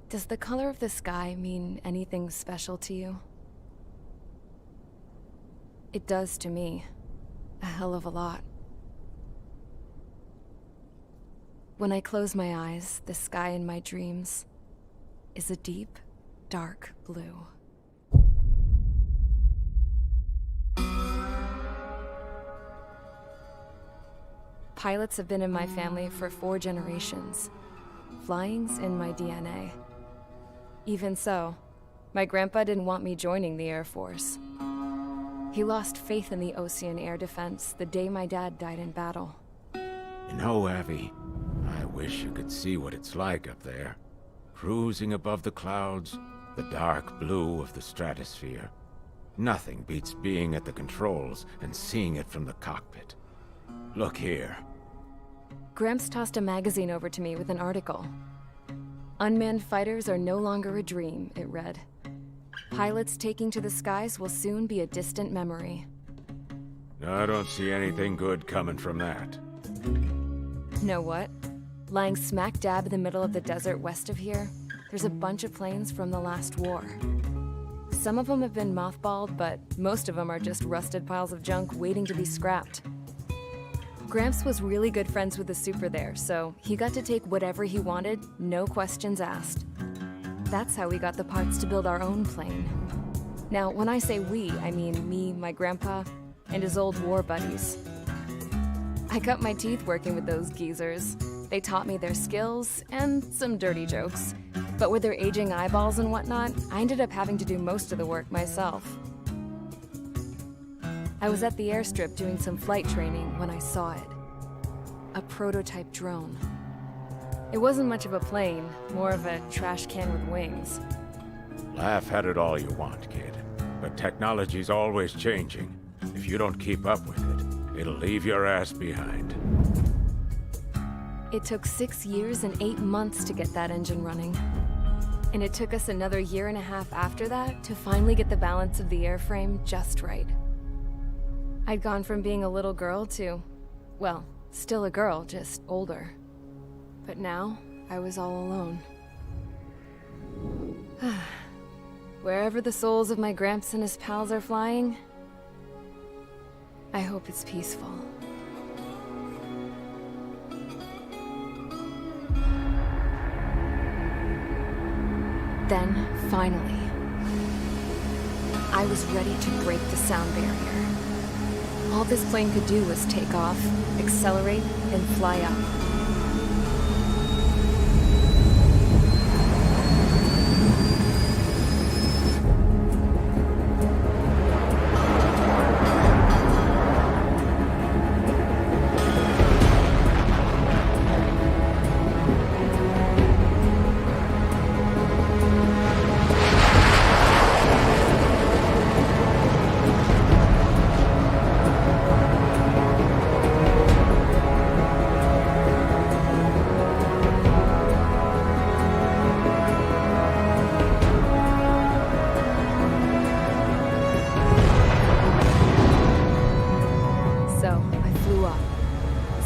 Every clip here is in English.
Does the color of the sky mean anything special to you? It does to me. A hell of a lot. When I close my eyes, the sky in my dreams is a deep, dark blue. Pilots have been in my family for 4 generations. Flying's in my DNA. Even so, my grandpa didn't want me joining the Air Force. He lost faith in the Ocean Air Defense the day my dad died in battle. You know, Abby, I wish you could see what it's like up there. Cruising above the clouds, the dark blue of the stratosphere. Nothing beats being at the controls and seeing it from the cockpit. Look here. Gramps tossed a magazine over to me with an article. Unmanned fighters are no longer a dream, it read. Pilots taking to the skies will soon be a distant memory. I don't see anything good coming from that. Know what? Lying smack dab in the middle of the desert west of here, there's a bunch of planes from the last war. Some of them have been mothballed, but most of them are just rusted piles of junk waiting to be scrapped. Gramps was really good friends with the super there, so he got to take whatever he wanted, no questions asked. That's how we got the parts to build our own plane. Now, when I say we, I mean me, my grandpa, and his old war buddies. I cut my teeth working with those geezers. They taught me their skills, and some dirty jokes. But with their aging eyeballs and whatnot, I ended up having to do most of the work myself. I was at the airstrip doing some flight training when I saw it. A prototype drone. It wasn't much of a plane, more of a trash can with wings. Laugh at it all you want, kid. But technology's always changing. If you don't keep up with it, it'll leave your ass behind. It took 6 years and 8 months to get that engine running. And it took us another 1.5 years after that to finally get the balance of the airframe just right. I'd gone from being a little girl to, well, still a girl, just older. But now, I was all alone. Wherever the souls of my Gramps and his pals are flying, I hope it's peaceful. Then, finally, I was ready to break the sound barrier. All this plane could do was take off, accelerate, and fly up.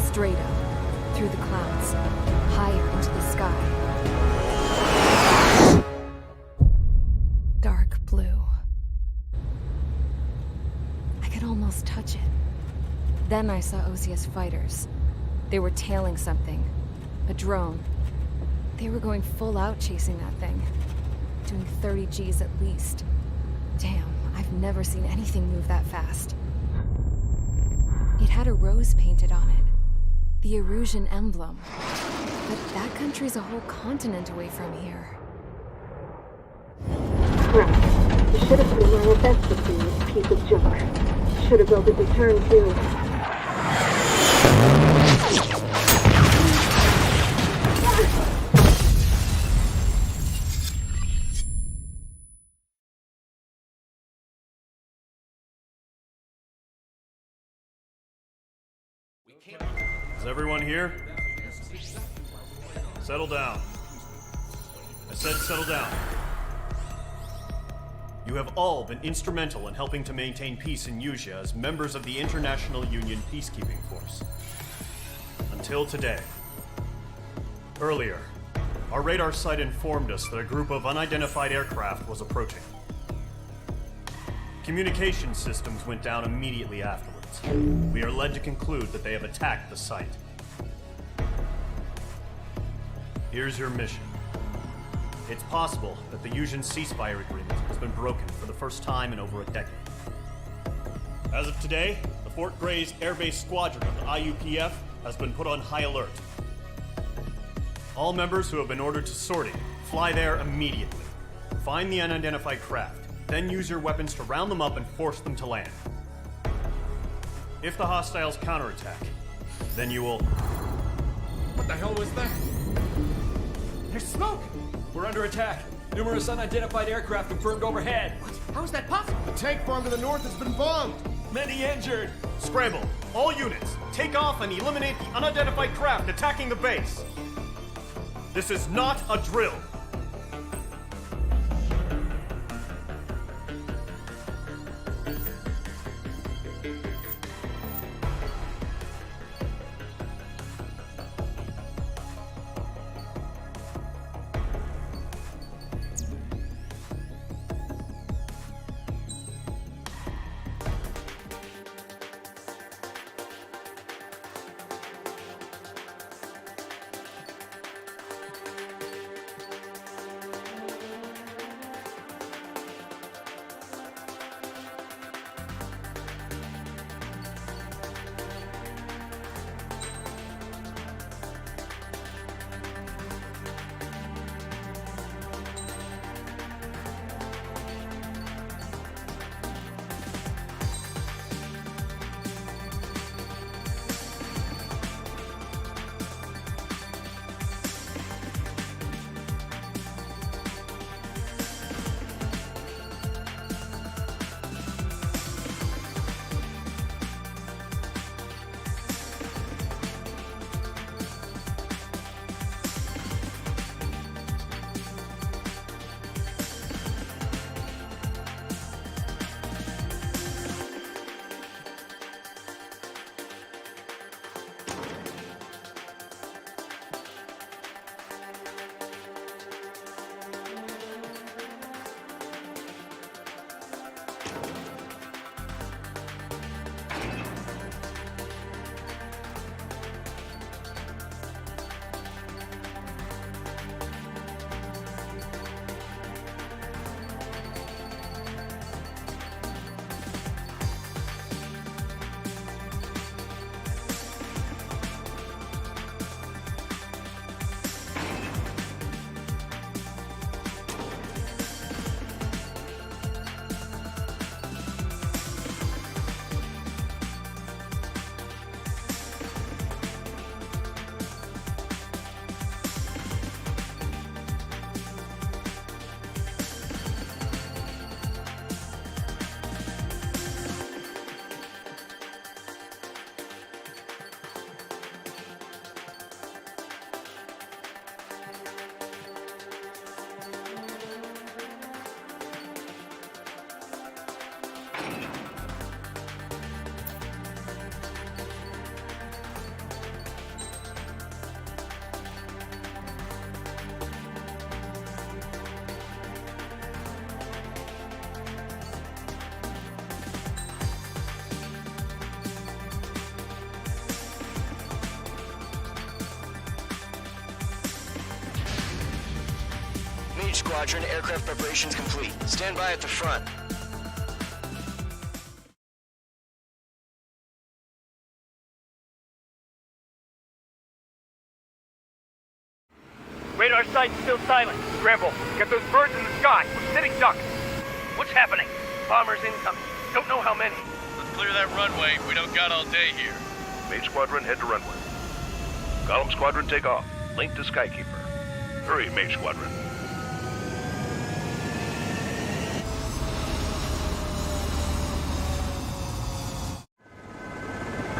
Straight up, through the clouds, higher into the sky. Dark blue. I could almost touch it. Then I saw Osia's fighters. They were tailing something. A drone. They were going full out chasing that thing. Doing 30 Gs at least. Damn, I've never seen anything move that fast. It had a rose painted on it. The Erusian emblem. But that country's a whole continent away from here. Crap. You should have put in my investment in this piece of junk. Should have built a return too. Is everyone here? Settle down. I said settle down. You have all been instrumental in helping to maintain peace in Yuzha as members of the International Union Peacekeeping Force. Until today. Earlier, our radar site informed us that a group of unidentified aircraft was approaching. Communication systems went down immediately afterwards. We are led to conclude that they have attacked the site. Here's your mission. It's possible that the Yuzhan ceasefire agreement has been broken for the first time in over a decade. As of today, the Fort Gray's Airbase Squadron of the IUPF has been put on high alert. All members who have been ordered to sortie, fly there immediately. Find the unidentified craft, then use your weapons to round them up and force them to land. If the hostiles counterattack, then you will... What the hell was that? There's smoke! We're under attack. Numerous unidentified aircraft confirmed overhead. What? How is that possible? The tank farm to the north has been bombed! Many injured! Scramble! All units, take off and eliminate the unidentified craft attacking the base! This is not a drill! Squadron, aircraft preparations complete. Stand by at the front. side's still silent. Scramble. Get those birds in the sky. We're sitting ducks. What's happening? Bombers incoming. Don't know how many. Let's clear that runway. We don't got all day here. Mage Squadron, head to runway. Column Squadron, take off. Link to Skykeeper. Hurry, Mage Squadron.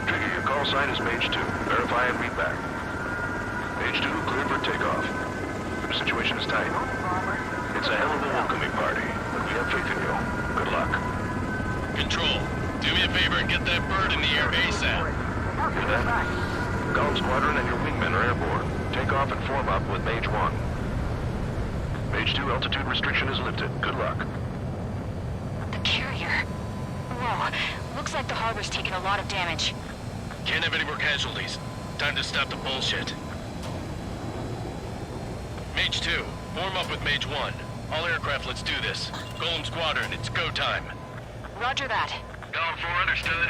Trigger, your call sign is Mage 2. Verify and read back. Mage 2, cleared for takeoff. The situation is tight. It's a hell of a welcoming party, but we have faith in you. Good luck. Control, do me a favor and get that bird in the air ASAP. Hear that? Column Squadron and your wingmen are airborne. Take off and form up with Mage 1. Mage 2, altitude restriction is lifted. Good luck. The carrier. Whoa. Looks like the harbor's taken a lot of damage. Can't have any more casualties. Time to stop the bullshit. Mage 2, form up with Mage 1. All aircraft, let's do this. Golem Squadron, it's go time. Roger that. Golem 4, understood.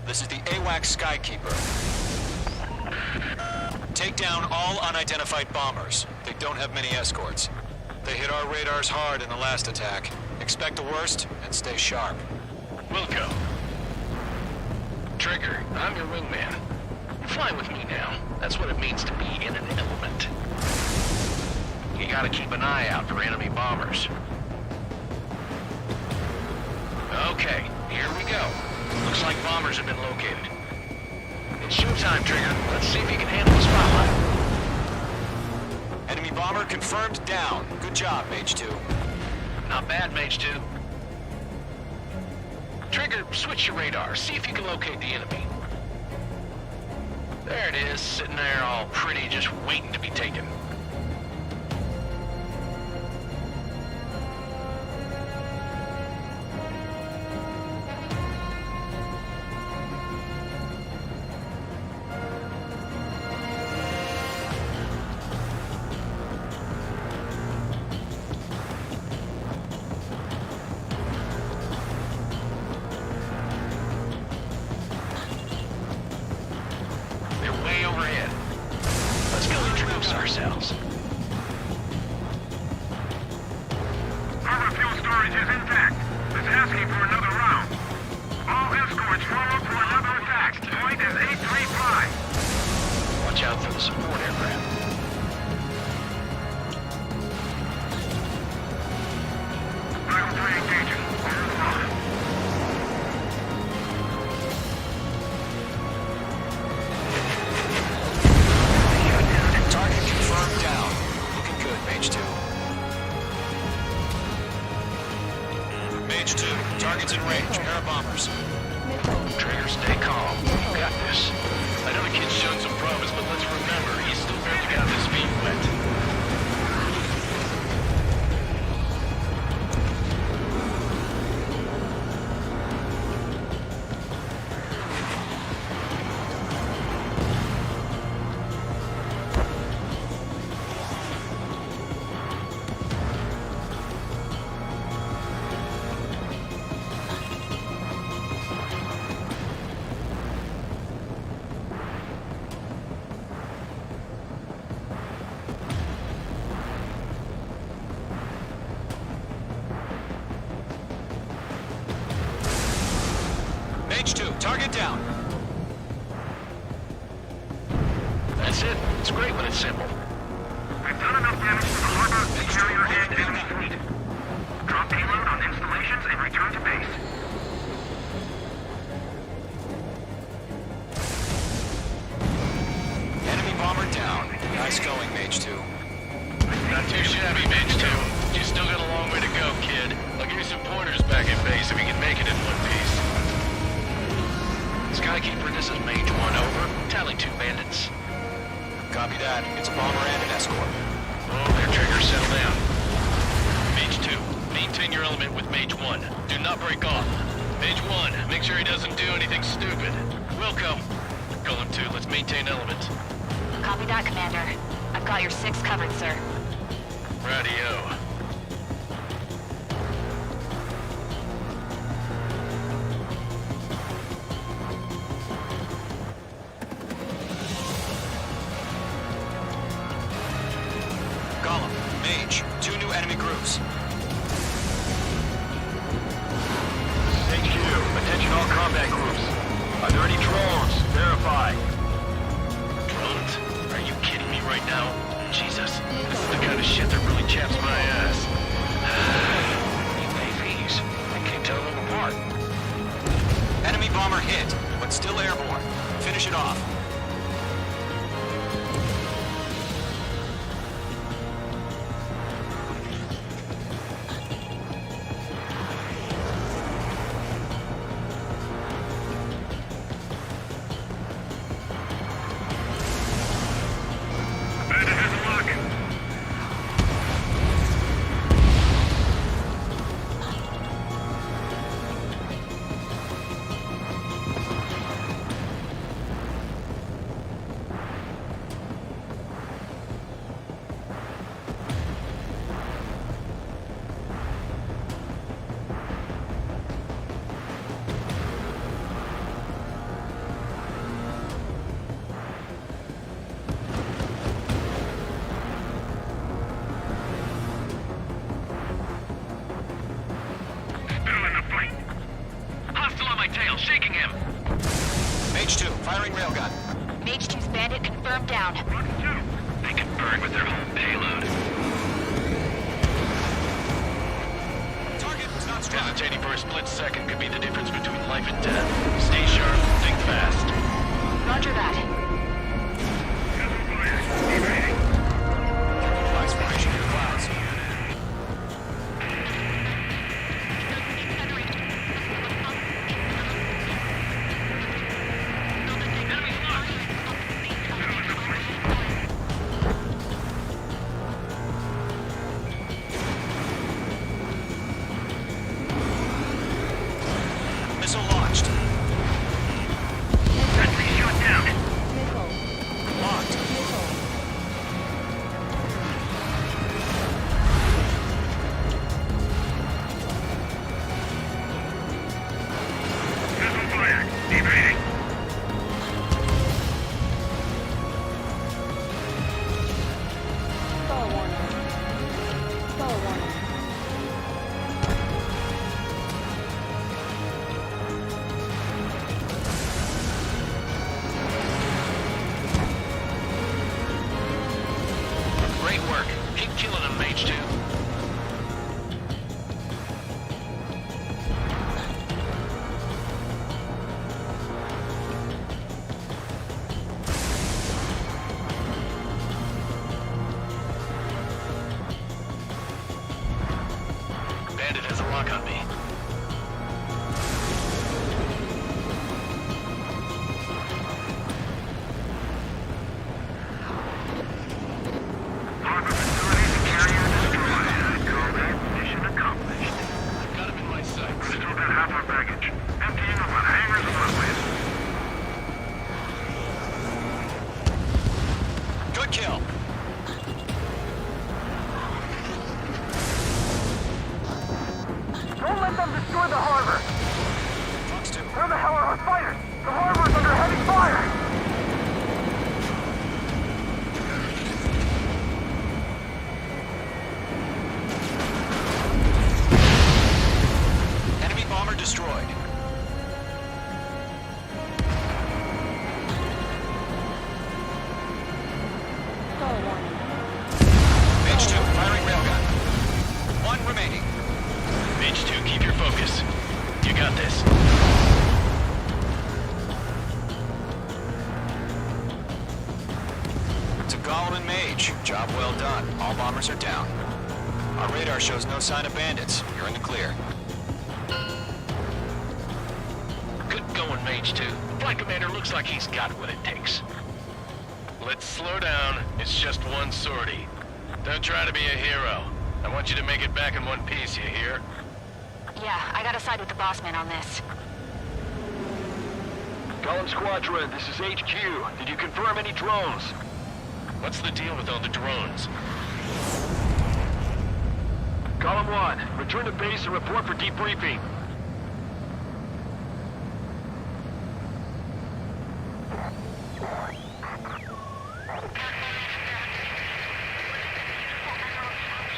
This is the AWAC Skykeeper. Take down all unidentified bombers. They don't have many escorts. They hit our radars hard in the last attack. Expect the worst and stay sharp. Wilco. Trigger, I'm your wingman. Fly with me now. That's what it means to be in an element. You gotta keep an eye out for enemy bombers. Okay, here we go. Looks like bombers have been located. It's showtime, Trigger. Let's see if you can handle the spotlight. Enemy bomber confirmed down. Good job, Mage 2. Not bad, Mage 2. Trigger, switch your radar. See if you can locate the enemy. There it is, sitting there all pretty, just waiting to be taken. Ourselves. Harbor fuel storage is intact. It's asking for another round. All escorts follow for another attack. Point is 835. Watch out for the support aircraft. Battle 3 engaging. On the line. Target confirmed down. Looking good, Mage 2. Mage 2, target's in range. Pair of bombers. Trigger, stay calm. You got this. I know the kid's shown some promise, but let's remember, he's still barely got his feet wet. Mage 2, target down. That's it. It's great when it's simple. We've done enough damage to the harbor to carrier and enemy fleet. Drop payload on installations and return to base. Enemy bomber down. Nice going, Mage 2. Not too shabby, Mage 2. You still got a long way to go, kid. I'll give you some pointers back in base if you can make it in one piece. Skykeeper, this is Mage 1, over. Tally 2 bandits. Copy that. It's a bomber and an escort. Oh, their triggers, settle down. Mage 2, maintain your element with Mage 1. Do not break off. Mage 1, make sure he doesn't do anything stupid. Wilco. Golem 2, let's maintain element. Copy that, Commander. I've got your 6 covered, sir. Radio. close. HQ, attention all combat groups. Are there any drones? Verify. Drones? Are you kidding me right now? Jesus, this is the kind of shit that really chaps my ass. UAVs. I can't tell them apart. Enemy bomber hit, but still airborne. Finish it off. Bandit has a lock. Still in the fight. Hostile on my tail, shaking him. Mage 2, firing railgun. Mage 2's bandit confirmed down. They can burn with their whole payload. Target was not struck. Hesitating for a split second could be the difference between life and death. Stay sharp, think fast. Roger that. Flags formation in the clouds. Missile launched. Sentry shot down. Locked. Missile fire. Evading. Great work. Keep killing them, Mage 2. Bandit has a lock on me. Harbor facilities and carrier destroyed. Call that mission accomplished. Got him in my sights. We're still got half our baggage. Emptying them on hangars and runways. Good kill. Don't let them destroy the harbor. Fox 2. Where the hell are our fighters? The harbor is under heavy fire. Enemy bomber destroyed. Mage 2, firing railgun. One remaining. Mage 2, keep your focus. You got this. To Golem and Mage, job well done. All bombers are down. Our radar shows no sign of bandits. You're in the clear. Good going, Mage 2. Flight Commander looks like he's got what it takes. Let's slow down. It's just one sortie. Don't try to be a hero. I want you to make it back in one piece, you hear? Yeah, I gotta side with the boss man on this. Golem Squadron, this is HQ. Did you confirm any drones? What's the deal with all the drones? Column 1, return to base and report for debriefing.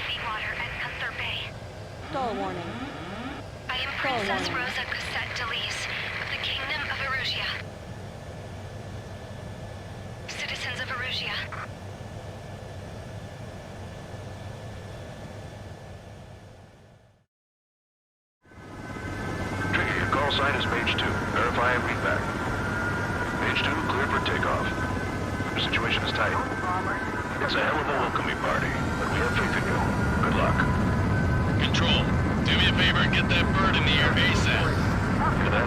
Seawater and conservation. Stall warning. I am Princess Rosa Cassette Delise of the Kingdom of Erusia. Citizens of Erusia. Tricky, your call sign is Mage 2. Verify and read back. Mage 2, clear for takeoff. The situation is tight. It's a hell of a welcoming party, but we have faith in you. Good luck. Control, do me a favor and get that bird in the air ASAP. Hear that?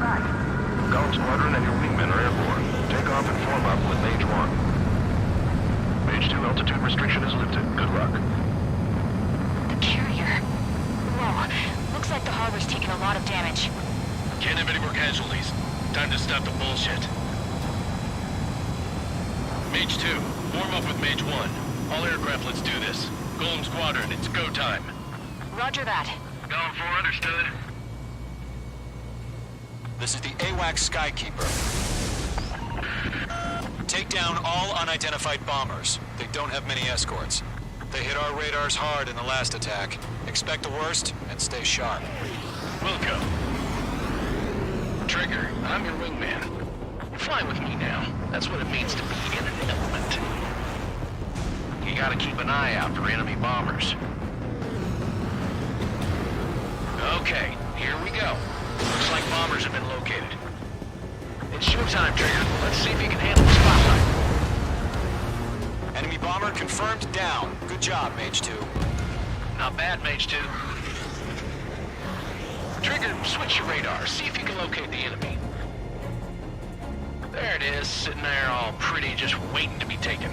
Golem Squadron and your wingmen are airborne. Take off and form up with Mage 1. Mage 2, altitude restriction is lifted. Good luck. The carrier. Whoa. Looks like the harbor's taken a lot of damage. Can't have any more casualties. Time to stop the bullshit. Mage 2, form up with Mage 1. All aircraft, let's do this. Golem Squadron, it's go time. Roger that. Going for understood. This is the AWAC Skykeeper. Take down all unidentified bombers. They don't have many escorts. They hit our radars hard in the last attack. Expect the worst and stay sharp. Wilco. Trigger, I'm your wingman. Fly with me now. That's what it means to be in an element. You gotta keep an eye out for enemy bombers. Okay, here we go. Looks like bombers have been located. It's showtime, Trigger. Let's see if you can handle the spotlight. Enemy bomber confirmed down. Good job, Mage 2. Not bad, Mage 2. Trigger, switch your radar. See if you can locate the enemy. There it is, sitting there all pretty, just waiting to be taken.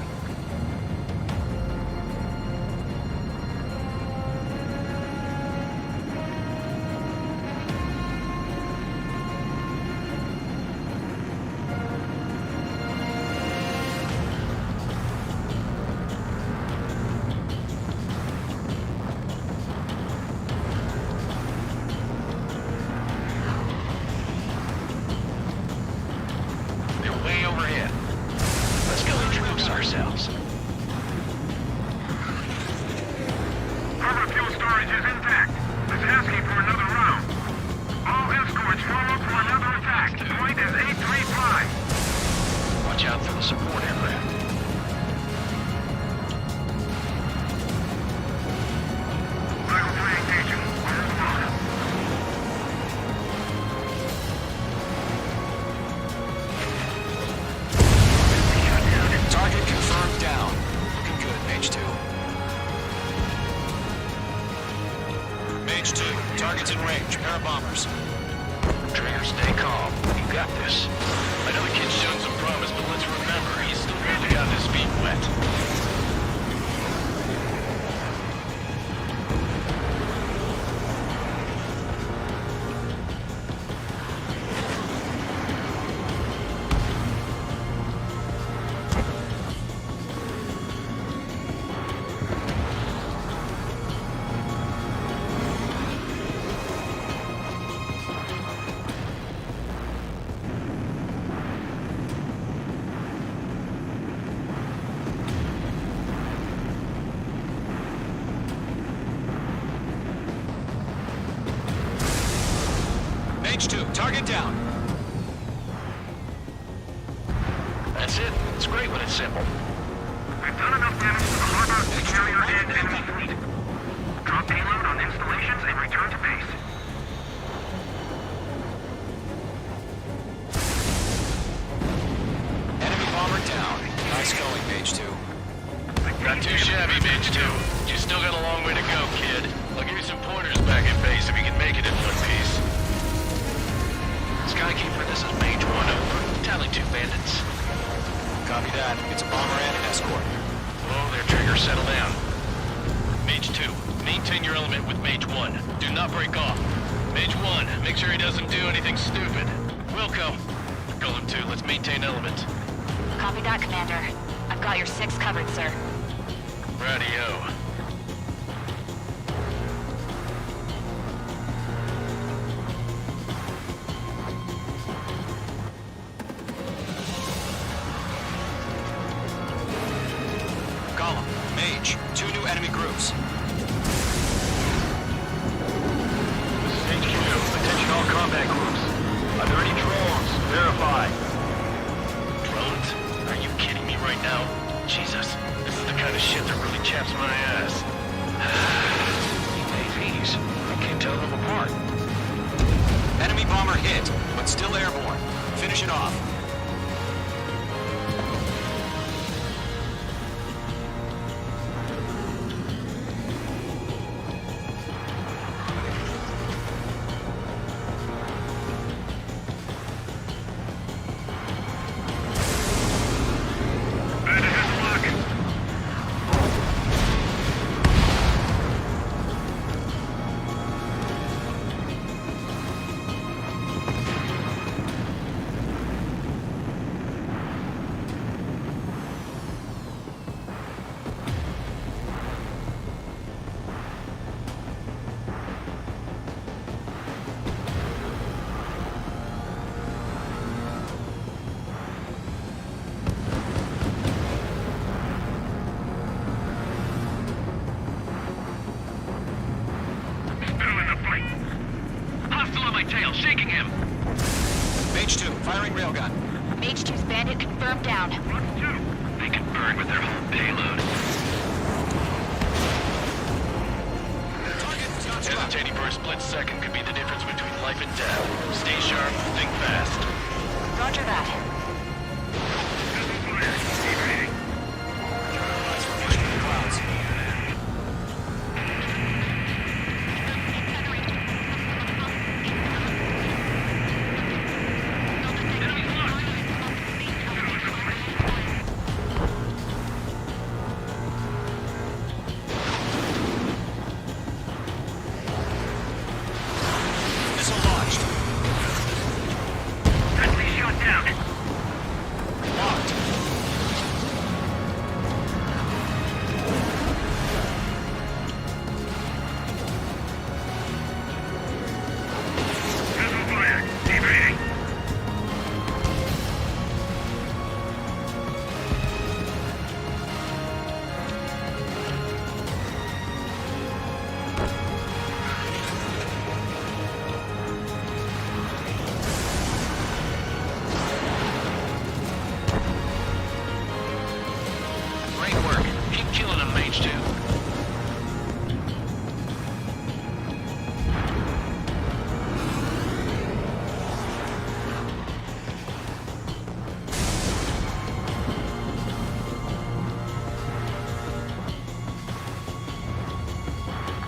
Ourselves. Harbor fuel storage is intact. It's asking for another round. All escorts form up for another attack. Point is 835. Watch out for the support aircraft. Vital orientation. Target confirmed down. Looking good, Mage 2. Mage 2, target's in range. Pair of bombers. Trigger, stay calm. You got this. I know the kid's shown some promise, but let's remember, he's still really got his feet wet. Mage 2, target down. That's it. It's great when it's simple. We've done enough damage to the harbor, carrier, and enemy fleet. Drop payload on installations and return to base. Enemy bomber down. Nice going, Mage 2. Not too shabby, Mage 2. You still got a long way to go, kid. I'll give you some pointers back at base if you can make it in one piece. Skykeeper, this is Mage 1 over. Tally 2 bandits. Copy that. It's a bomber and an escort. Whoa there, Trigger. Settle down. Mage 2, maintain your element with Mage 1. Do not break off. Mage 1, make sure he doesn't do anything stupid. Wilco. Golem 2, let's maintain element. Copy that, Commander. I've got your 6 covered, sir. Radio. Column, Mage, 2 new enemy groups. tail, shaking him. Mage 2, firing railgun. Mage 2's bandit confirmed down. They can burn with their whole payload. Hesitating for a split second could be the difference between life and death. Stay sharp, think fast. Roger that.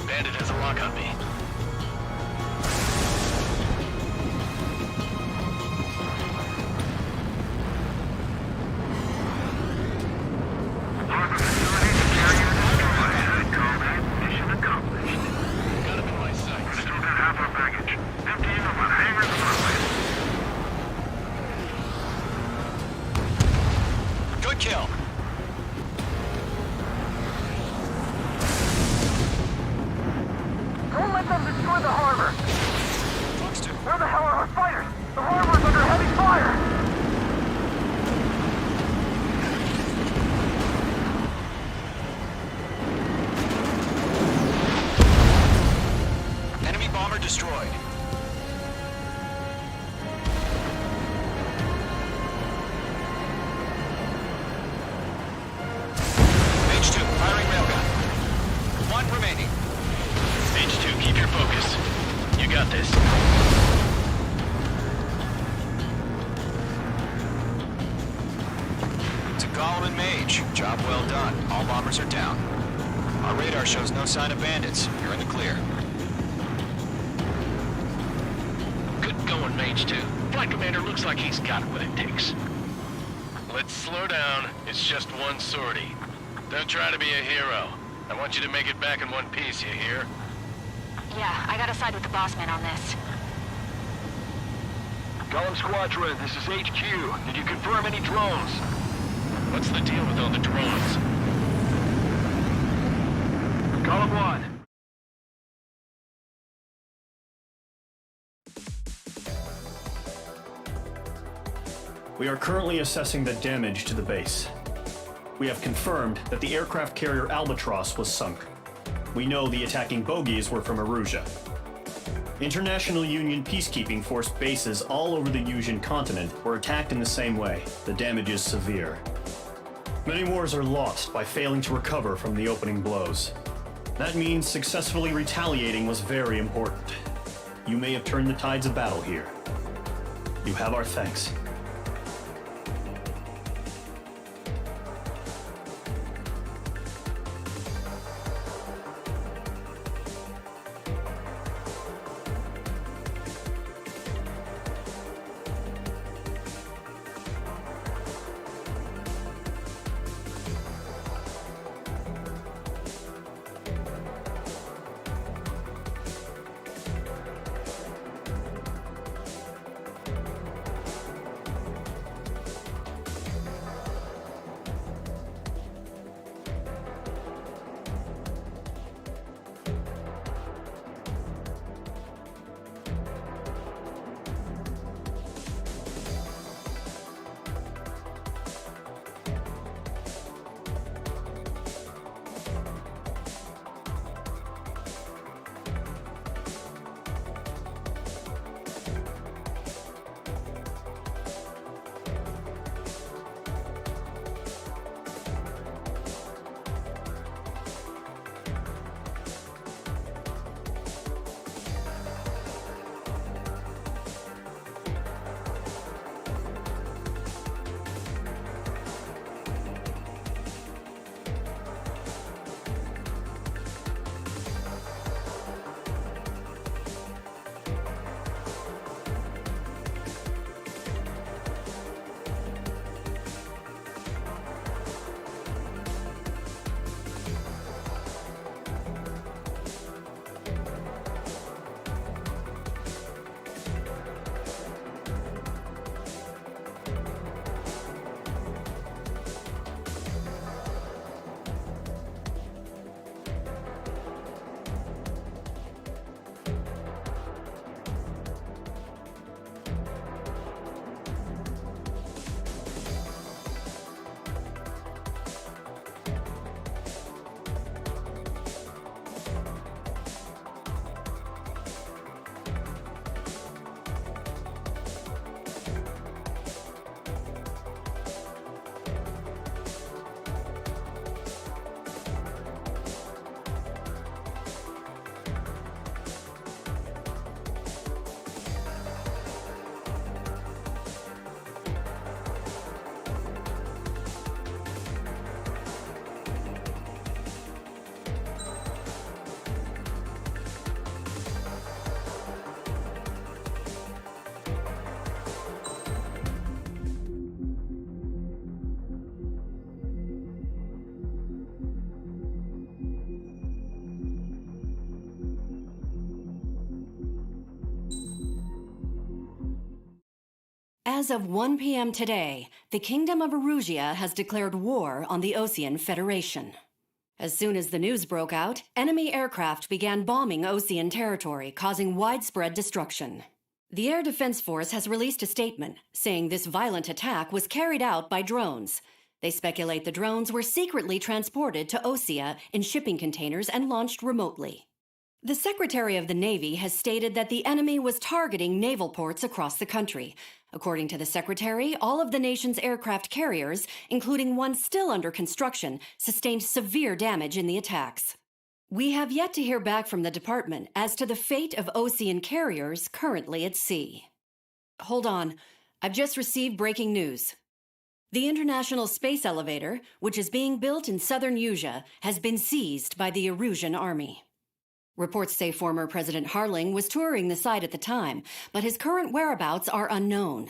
Bandit has a lock on me. Mission accomplished. Got him in my sights. Still got half our baggage. Empty him about hangers and runways. Good kill. Don't let them destroy the harbor! Fox 2. Where the hell are our fighters? The harbor's under heavy fire! Enemy bomber destroyed. Mage 2, firing railgun. One remaining. Mage 2, keep your focus. You got this. To Golem and Mage, job well done. All bombers are down. Our radar shows no sign of bandits. You're in the clear. Good going, Mage 2. Flight Commander looks like he's got what it takes. Let's slow down. It's just one sortie. Don't try to be a hero. I want you to make it back in one piece, you hear? Yeah, I gotta side with the boss man on this. Golem Squadron, this is HQ. Did you confirm any drones? What's the deal with all the drones? Golem 1. We are currently assessing the damage to the base. We have confirmed that the aircraft carrier Albatross was sunk. We know the attacking bogies were from Erusia. International Union peacekeeping force bases all over the Yusian continent were attacked in the same way. The damage is severe. Many wars are lost by failing to recover from the opening blows. That means successfully retaliating was very important. You may have turned the tides of battle here. You have our thanks. As of 1 p.m. today, the Kingdom of Erusia has declared war on the Osean Federation. As soon as the news broke out, enemy aircraft began bombing Osean territory, causing widespread destruction. The Air Defense Force has released a statement saying this violent attack was carried out by drones. They speculate the drones were secretly transported to Osea in shipping containers and launched remotely. The Secretary of the Navy has stated that the enemy was targeting naval ports across the country. According to the Secretary, all of the nation's aircraft carriers, including one still under construction, sustained severe damage in the attacks. We have yet to hear back from the department as to the fate of Osean carriers currently at sea. Hold on, I've just received breaking news. The International Space Elevator, which is being built in southern Usea, has been seized by the Erusian Army. Reports say former President Harling was touring the site at the time, but his current whereabouts are unknown.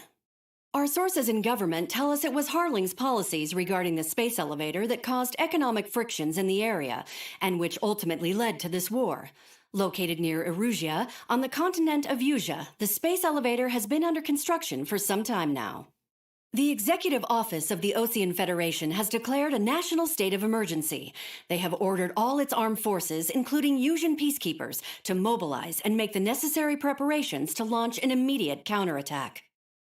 Our sources in government tell us it was Harling's policies regarding the space elevator that caused economic frictions in the area, and which ultimately led to this war. Located near Erusia, on the continent of Usea, the space elevator has been under construction for some time now. The Executive Office of the Osean Federation has declared a national state of emergency. They have ordered all its armed forces, including Usian peacekeepers, to mobilize and make the necessary preparations to launch an immediate counterattack.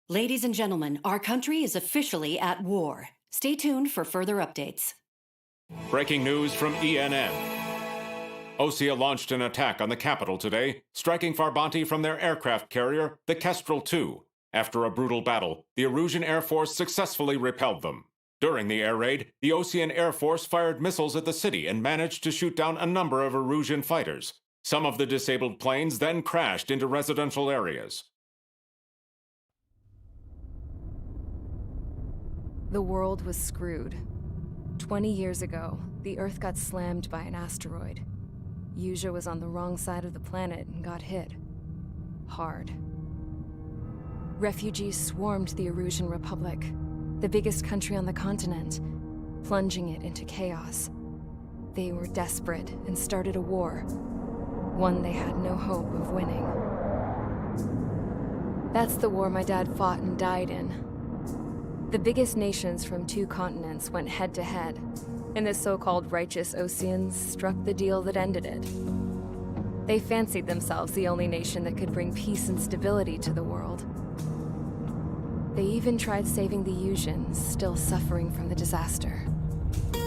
Ladies and gentlemen, our country is officially at war. Stay tuned for further updates. Breaking news from ENN. Osea launched an attack on the capital today, striking Farbanti from their aircraft carrier, the Kestrel II. After a brutal battle, the Erusian Air Force successfully repelled them. During the air raid, the Osean Air Force fired missiles at the city and managed to shoot down a number of Erusian fighters. Some of the disabled planes then crashed into residential areas. The world was screwed. 20 years ago, the Earth got slammed by an asteroid. Usea was on the wrong side of the planet and got hit. Hard. Refugees swarmed the Erusian Republic, the biggest country on the continent, plunging it into chaos. They were desperate and started a war, one they had no hope of winning. That's the war my dad fought and died in. The biggest nations from 2 continents went head-to-head, and the so-called righteous Oseans struck the deal that ended it. They fancied themselves the only nation that could bring peace and stability to the world. They even tried saving the Usians, still suffering from the disaster.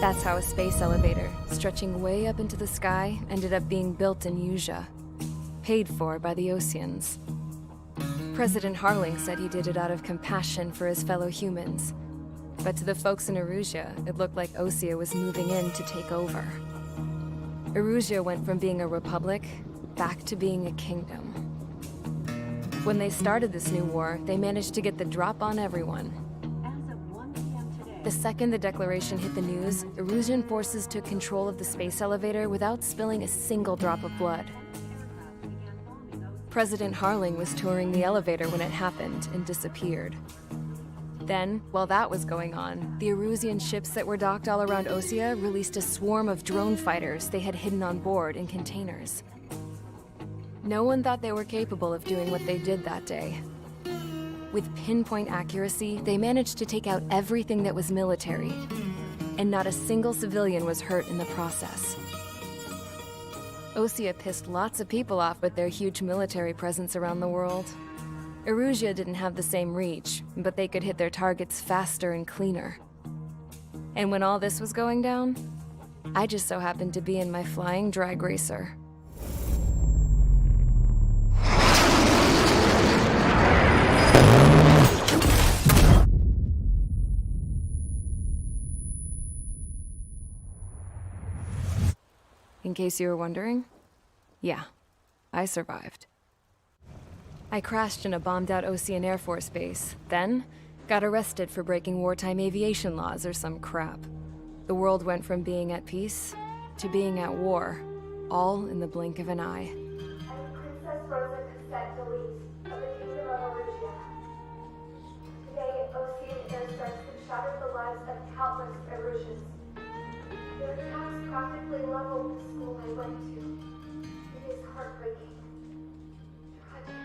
That's how a space elevator, stretching way up into the sky, ended up being built in Usea, paid for by the Oseans. President Harling said he did it out of compassion for his fellow humans. But to the folks in Erusia, it looked like Osea was moving in to take over. Erusia went from being a republic back to being a kingdom. When they started this new war, they managed to get the drop on everyone. The second the declaration hit the news, Erusian forces took control of the space elevator without spilling a single drop of blood. President Harling was touring the elevator when it happened and disappeared. Then, while that was going on, the Erusian ships that were docked all around Osea released a swarm of drone fighters they had hidden on board in containers. No one thought they were capable of doing what they did that day. With pinpoint accuracy, they managed to take out everything that was military, and not a single civilian was hurt in the process. Osea pissed lots of people off with their huge military presence around the world. Erusia didn't have the same reach, but they could hit their targets faster and cleaner. And when all this was going down, I just so happened to be in my flying drag racer. In case you were wondering, yeah, I survived. I crashed in a bombed-out Osean Air Force base, then got arrested for breaking wartime aviation laws or some crap. The world went from being at peace to being at war, all in the blink of an eye. Princess Rosa Cassette Delete of the Kingdom of Erusia. Today, Osean airstrikes have shattered the lives of countless Erusians. Their attacks practically leveled the school I went to. It is heartbreaking. Tragic.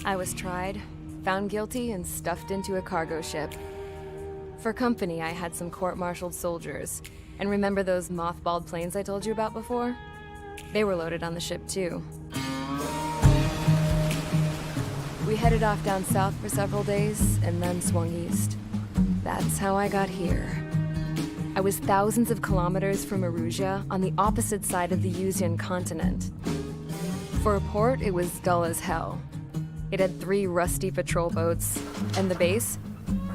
I was tried, found guilty, and stuffed into a cargo ship. For company, I had some court-martialed soldiers. And remember those mothballed planes I told you about before? They were loaded on the ship, too. We headed off down south for several days, and then swung east. That's how I got here. I was thousands of kilometers from Erusia, on the opposite side of the Yuzian continent. For a port, it was dull as hell. It had 3 rusty patrol boats, and the base?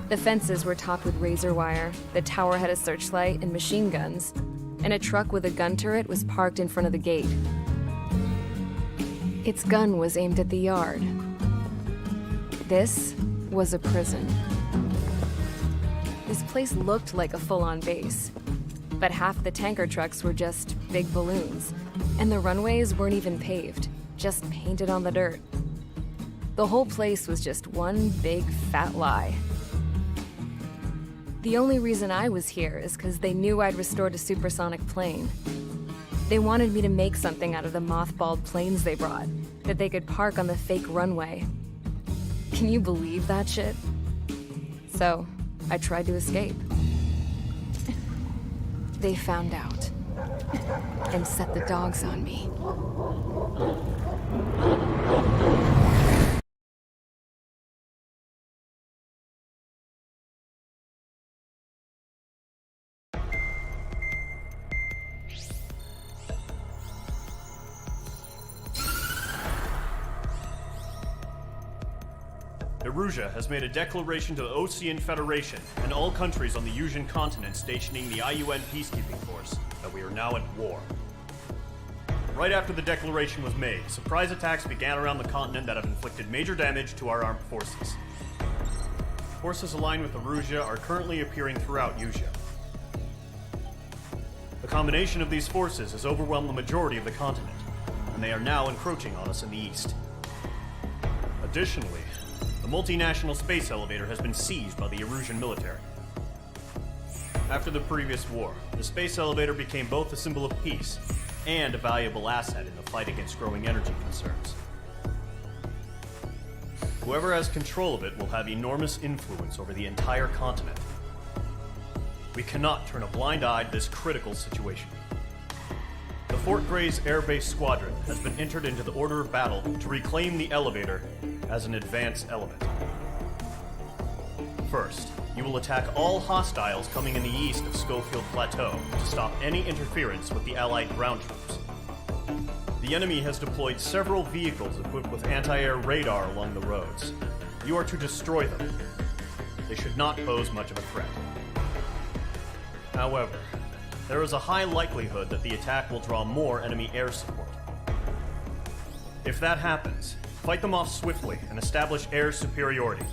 The fences were topped with razor wire, the tower had a searchlight and machine guns, and a truck with a gun turret was parked in front of the gate. Its gun was aimed at the yard. This was a prison. This place looked like a full-on base, but half the tanker trucks were just big balloons, and the runways weren't even paved, just painted on the dirt. The whole place was just one big fat lie. The only reason I was here is because they knew I'd restored a supersonic plane. They wanted me to make something out of the mothballed planes they brought, that they could park on the fake runway. Can you believe that shit? So, I tried to escape. They found out, and set the dogs on me. Erusia has made a declaration to the Osean Federation and all countries on the Yuzian continent stationing the IUN peacekeeping force that we are now at war. Right after the declaration was made, surprise attacks began around the continent that have inflicted major damage to our armed forces. Forces aligned with Erusia are currently appearing throughout Yusia. The combination of these forces has overwhelmed the majority of the continent, and they are now encroaching on us in the east. Additionally, the multinational space elevator has been seized by the Erusian military. After the previous war, the space elevator became both a symbol of peace and a valuable asset in the fight against growing energy concerns. Whoever has control of it will have enormous influence over the entire continent. We cannot turn a blind eye to this critical situation. The Fort Gray's Air Base Squadron has been entered into the order of battle to reclaim the elevator as an advance element. First, you will attack all hostiles coming in the east of Schofield Plateau to stop any interference with the Allied ground troops. The enemy has deployed several vehicles equipped with anti-air radar along the roads. You are to destroy them. They should not pose much of a threat. However, there is a high likelihood that the attack will draw more enemy air support. If that happens, fight them off swiftly and establish air superiority.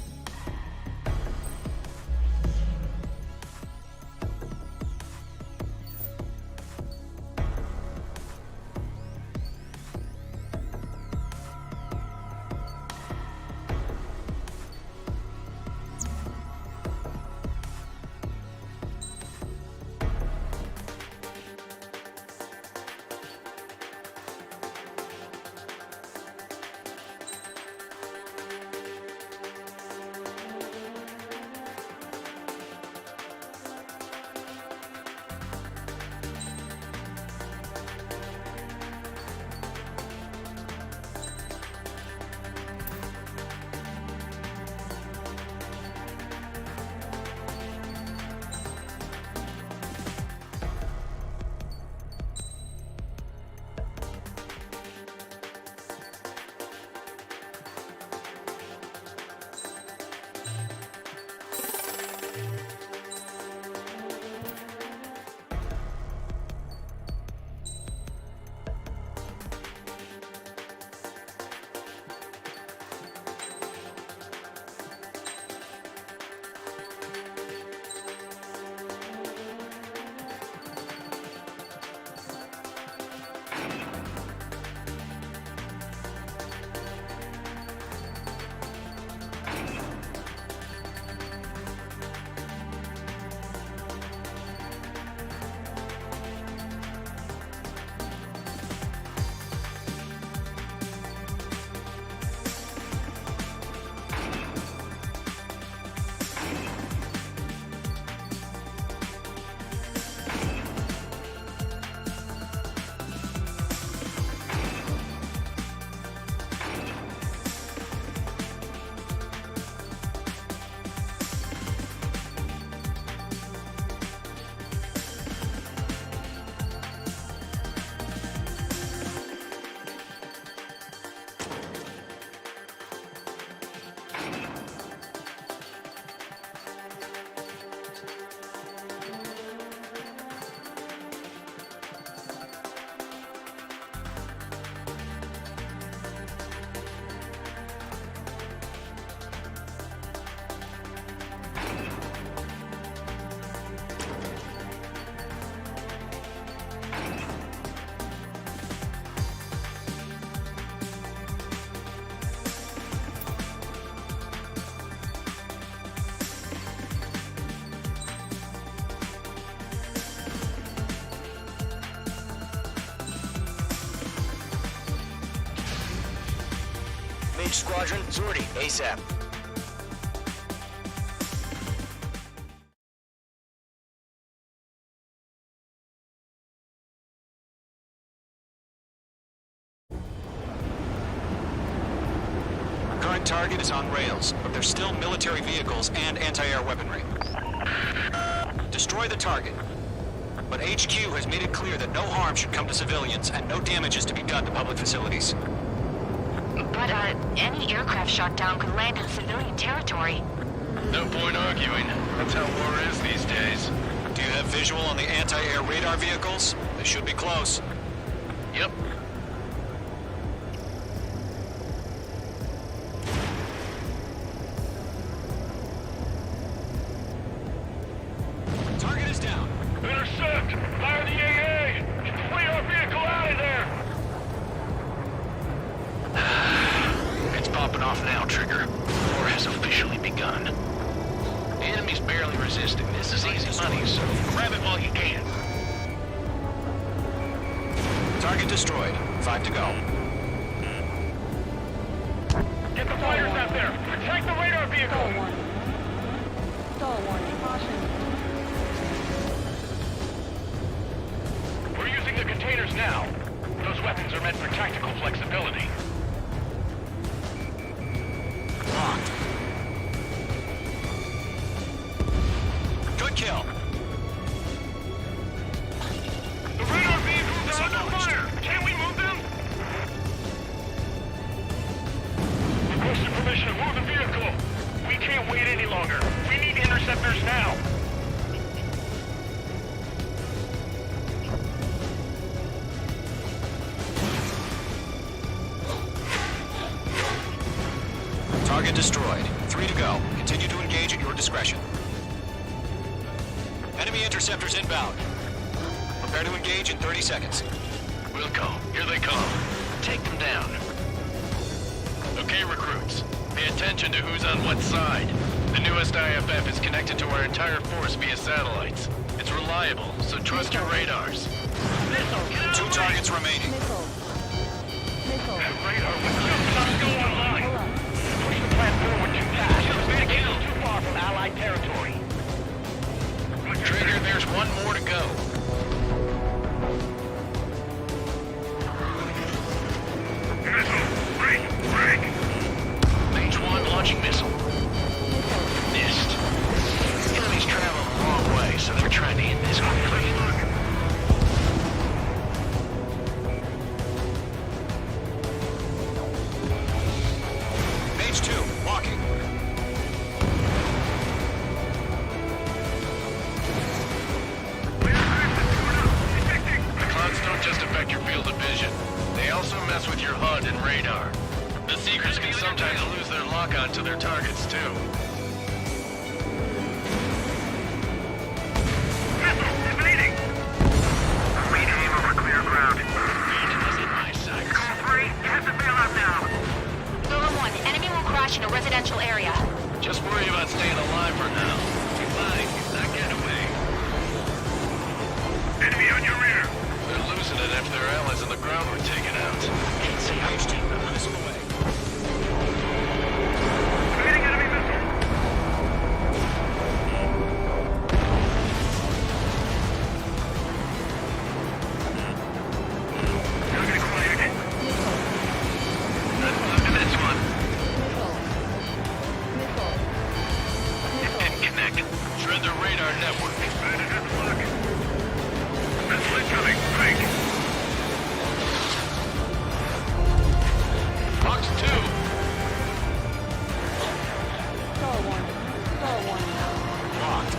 Each squadron, sortie, ASAP. Current target is on rails, but there's still military vehicles and anti-air weaponry. Destroy the target. But HQ has made it clear that no harm should come to civilians and no damage is to be done to public facilities. But, any aircraft shot down could land in civilian territory. No point arguing. That's how war is these days. Do you have visual on the anti-air radar vehicles? They should be close. Yep. Target is down. Intercept! Fire the AA! Get the radar vehicle out of there! It's popping off now, Trigger. War has officially begun. The enemy's barely resisting. This is easy money, so grab it while you can. Target destroyed. 5 to go. Get the fighters out there! Protect the radar vehicle! We're using the containers now. Those weapons are meant for tactical flexibility. Locked. Good kill. The radar vehicles are under fire! Can we move them? Requested permission to move the vehicle. We can't wait any longer. We need interceptors now. Target destroyed. 3 to go. Continue to engage at your discretion. Enemy interceptors inbound. Prepare to engage in 30 seconds. Wilco, here they come. Take them down. Okay, recruits. Pay attention to who's on what side. The newest IFF is connected to our entire force via satellites. It's reliable, so trust your radars. 2 targets remaining. That radar was just about to go online. Push the plan forward too fast. It's too far from Allied territory. Trigger, there's one more to go. Missile! Break! Break! Mage 1 launching missile. Missed. Enemies travel a long way, so they're trying to hit this quickly. Mage 2, walking. The clouds don't just affect your field of vision. They also mess with your HUD and radar. The Seekers can sometimes lose their lock-on to their targets, too. Missile! Evading! Rename over clear ground. Lead is in my sights. Call 3, you have to bail out now. Silver 1, enemy will crash in a residential area. Just worry about staying alive for now. You're fine. Not get away. Enemy on your rear. They're losing it after their allies on the ground were taken out. Mage 2, missile away. Evading enemy missile. Target acquired. Let's move to this one. It didn't connect. Shred the radar network. Bandit at the lock. Missile incoming. Break. Box 2. Locked.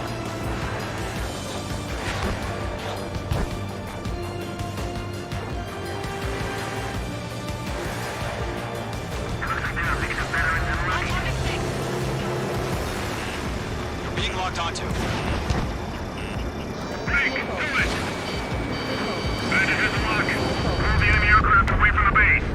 You're being locked onto. Break. Do it. Bandit at the lock. Pull the enemy aircraft away from the base.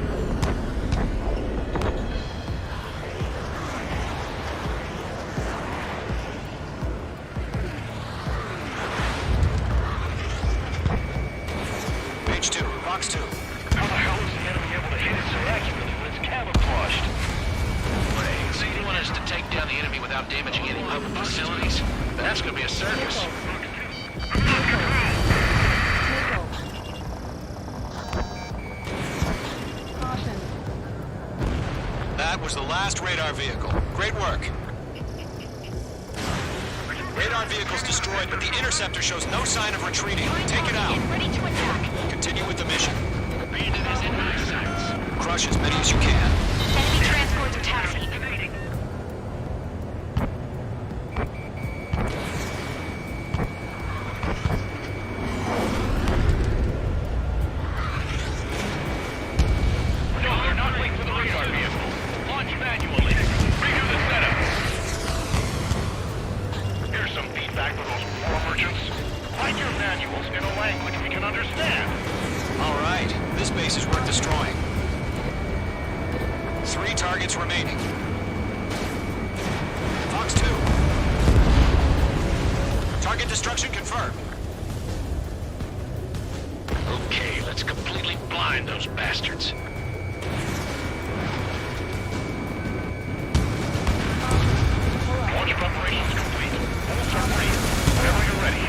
Mage 2, box 2. How the hell is the enemy able to hit it so accurately when it's camouflaged? was the last radar vehicle. Great work. Radar vehicle's destroyed, but the interceptor shows no sign of retreating. Take it out. Get ready to attack. Continue with the mission. Bandit is in my sights. Crush as many as you can. Enemy transports are taxiing. No, they're not linked to the radar vehicle. Launch manually. Redo the setup. Here's some feedback for those war merchants. Write your manuals in a language we can understand. All right, this base is worth destroying. 3 targets remaining. Fox 2. Target destruction confirmed. Okay, let's completely blind those bastards. Launch preparations complete. Almost are free. Whenever you're ready.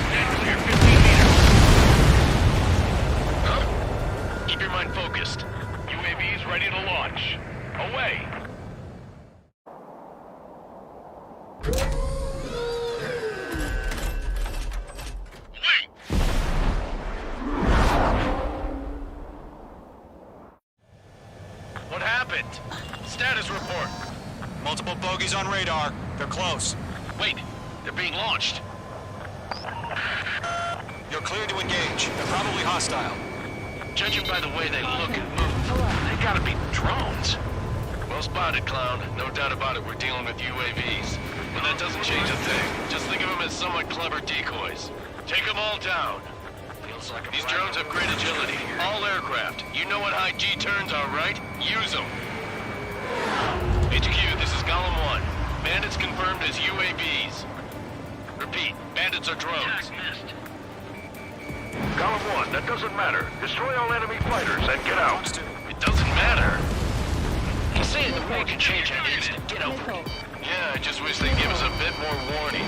Stand clear 15 meters. Huh? Keep your mind focused. UAVs ready to launch. Away. Wait! What happened? Status report. Multiple bogies on radar. They're close. Wait, they're being launched. You're clear to engage. They're probably hostile. Judging by the way they look and move, they gotta be drones. Well spotted, clown. No doubt about it, we're dealing with UAVs. But that doesn't change a thing. Just think of them as somewhat clever decoys. Take them all down. These drones have great agility. All aircraft. You know what high G turns are, right? Use them. HQ, this is Golem 1. Bandits confirmed as UAVs. Repeat, bandits are drones. Column 1, that doesn't matter. Destroy all enemy fighters and get out. It doesn't matter. He's saying the war can change in an instant. Get over it. Yeah, I just wish they'd give us a bit more warning.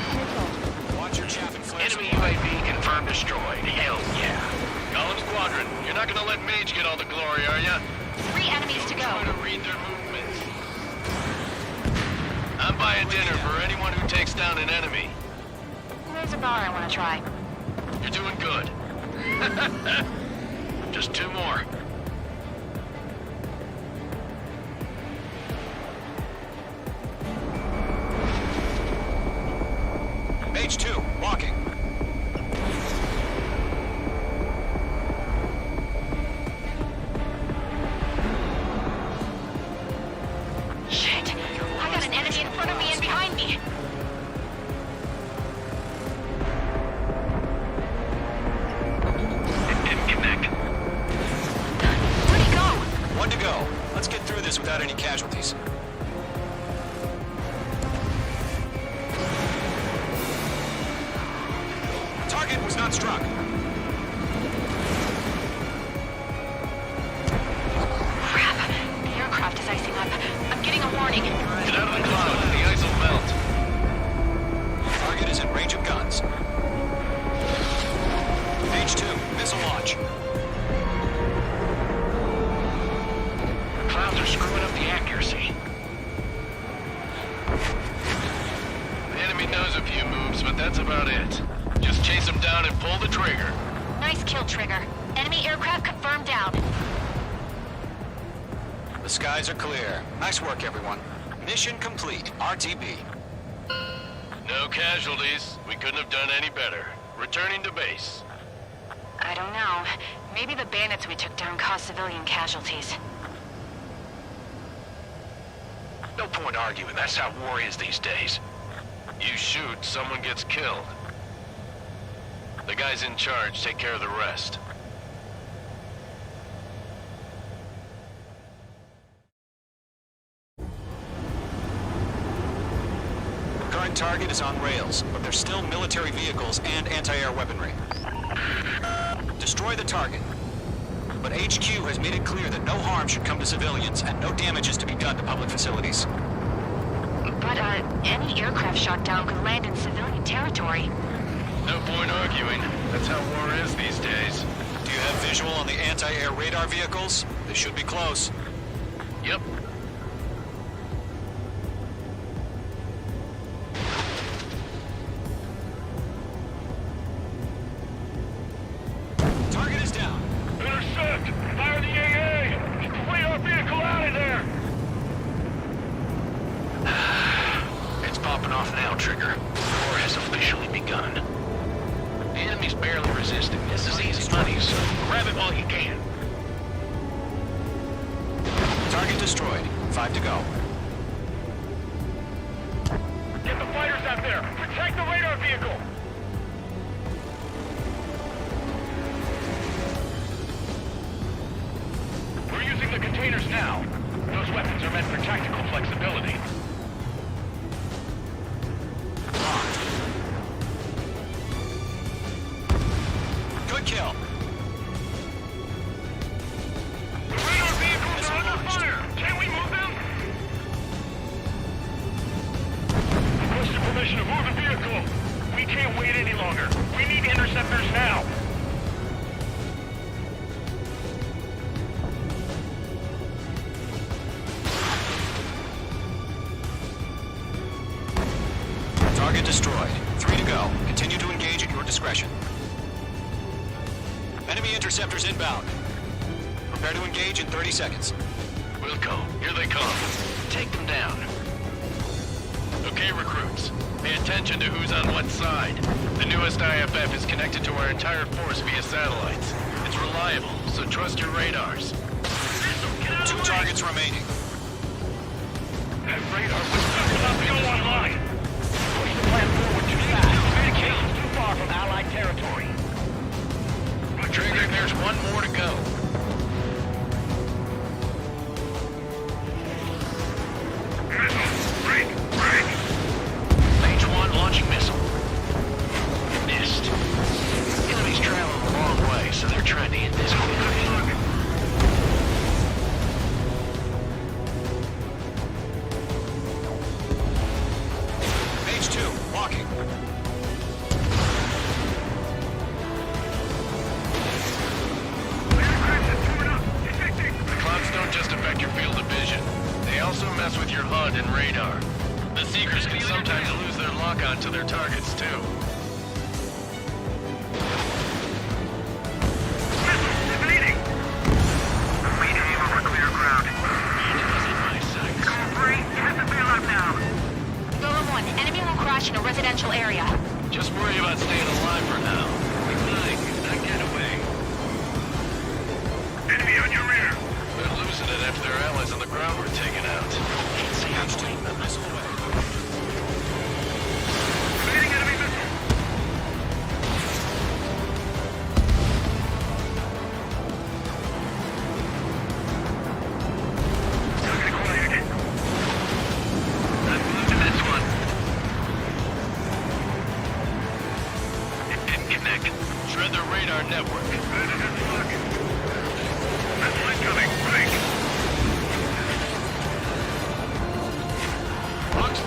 Watch your chaff and flash. Enemy UAV confirmed destroyed. Hell yeah. Golem Squadron, you're not gonna let Mage get all the glory, are ya? 3 enemies to Try go. to read their movements. I'm buying dinner for anyone who takes down an enemy. There's a bar I want to try. You're doing good. Just 2 more. Mage 2, walking. Shit! I got an enemy in front of me and behind me! It didn't connect. Where'd he go? 1 to go. Let's get through this without any casualties. Target was not struck. Crap! The aircraft is icing up. I'm getting a warning. Get out of the cloud. The ice will melt. Target is in range of guns. Mage 2, missile launch. Clouds are screwing up the accuracy. The enemy knows a few moves, but that's about it. Just chase them down and pull the trigger. Nice kill, Trigger. Enemy aircraft confirmed down. The skies are clear. Nice work, everyone. Mission complete. RTB. No casualties. We couldn't have done any better. Returning to base. I don't know. Maybe the bandits we took down caused civilian casualties. No point arguing. That's how war is these days. You shoot, someone gets killed. The guys in charge take care of the rest. Current target is on rails, but there's still military vehicles and anti-air weaponry. Destroy the target. But HQ has made it clear that no harm should come to civilians and no damage is to be done to public facilities. But, any aircraft shot down could land in civilian territory. No point arguing. That's how war is these days. Do you have visual on the anti-air radar vehicles? They should be close. Yep. popping off now, Trigger. The war has officially begun. The enemy's barely resisting. This is easy money, so grab it while you can. Target destroyed. 5 to go. Get the fighters out there! Protect the radar vehicle! We're using the containers now. Those weapons are meant for tactical flexibility. Good kill. The radar vehicles are under fire! Can we move them? Requested permission to move the vehicle. We can't wait any longer. We need interceptors now. Target destroyed. 3 to go. Continue to engage at your discretion. Enemy interceptors inbound. Prepare to engage in 30 seconds. Wilco, here they come. Take them down. Okay, recruits. Pay attention to who's on what side. The newest IFF is connected to our entire force via satellites. It's reliable, so trust your radars. 2 targets remaining. That radar was just about to go online. Push the plan forward too fast. Communication's too far from Allied territory. Trigger, there's one more to go. Break! Break! Mage 1 launching missile. Missed. Enemy's traveling a long way, so they're trying to hit this quickly. Mage 2, walking. The clouds don't just affect your field of vision. They also mess with your HUD and radar. The Seekers can sometimes lose their lock-on to their targets, too. Evading! We aim over clear ground. Enemies in my sights. Free, has to bail out now. Golem 1, enemy will crash in a residential area. Just worry about staying alive for now. Ignite, not get away. Enemy on your rear. They're losing it after their allies on the ground were taken out. Can't see how to take the missile away. Evading enemy missile. Target acquired. I'm losing this one. It didn't connect. Shred their radar network. That's coming. Break. Box 2.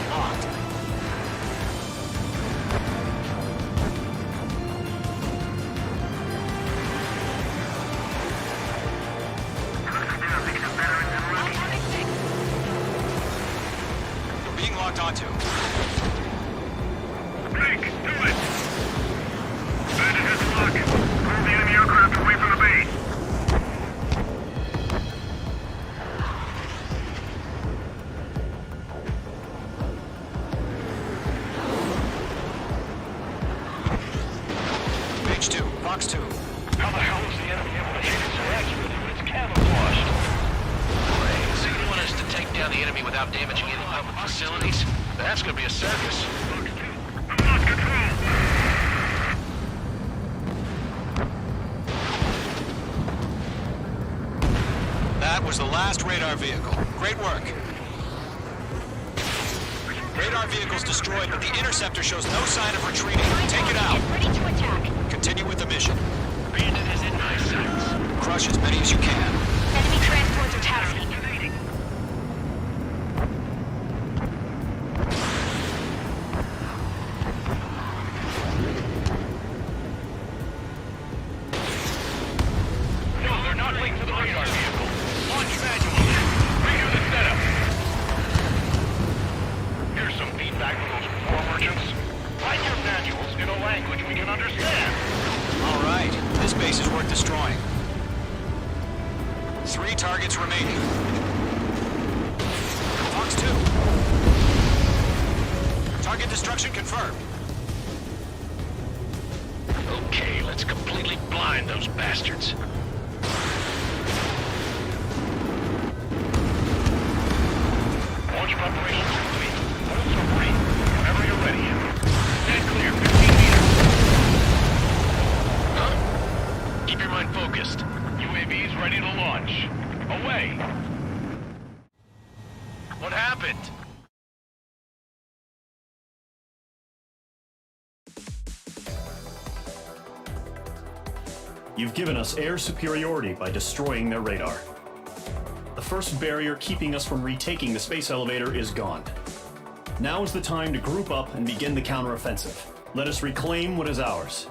Locked. You're being locked onto. Break. Do it. Bandit has a lock. Move the enemy aircraft away from the base. Mage 2, Fox 2. How the hell is the enemy able to hit it so accurately when it's camouflaged? So you want us to take down the enemy without damaging any public facilities? That's gonna be a circus. I'm lost control. That was the last radar vehicle. Great work. Radar vehicle's destroyed, but the interceptor shows no sign of retreating. Take it out. Get ready to attack. Continue with the mission. Bandit is in my sights. Crush as many as you can. Enemy transports are tasking. No, they're not linked to the radar vehicle. Launch manually. Redo the setup. Here's some feedback from those war merchants. Write your manuals in a language we can understand. All right. This base is worth destroying. 3 targets remaining. Fox 2. Target destruction confirmed. Okay, let's completely blind those bastards. Launch preparation complete. Hold submarine. Whenever you're ready. Stand clear, 15 meters. Huh? Keep your mind focused. UAVs ready to launch. Away. What happened? You've given us air superiority by destroying their radar. The first barrier keeping us from retaking the space elevator is gone. Now is the time to group up and begin the counteroffensive. Let us reclaim what is ours.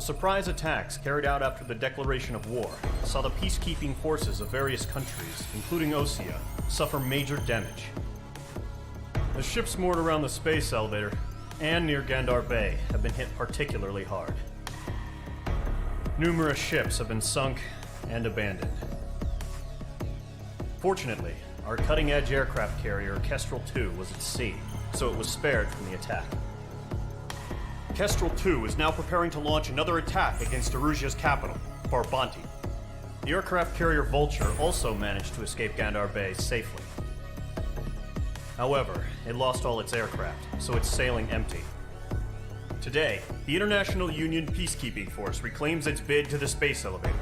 surprise attacks carried out after the declaration of war saw the peacekeeping forces of various countries, including Osea, suffer major damage. The ships moored around the space elevator and near Gandar Bay have been hit particularly hard. Numerous ships have been sunk and abandoned. Fortunately, our cutting-edge aircraft carrier Kestrel 2 was at sea, so it was spared from the attack. Kestrel 2 is now preparing to launch another attack against Erusia's capital, Farbanti. The aircraft carrier Vulture also managed to escape Gandar Bay safely. However, it lost all its aircraft, so it's sailing empty. Today, the International Union Peacekeeping Force reclaims its bid to the space elevator.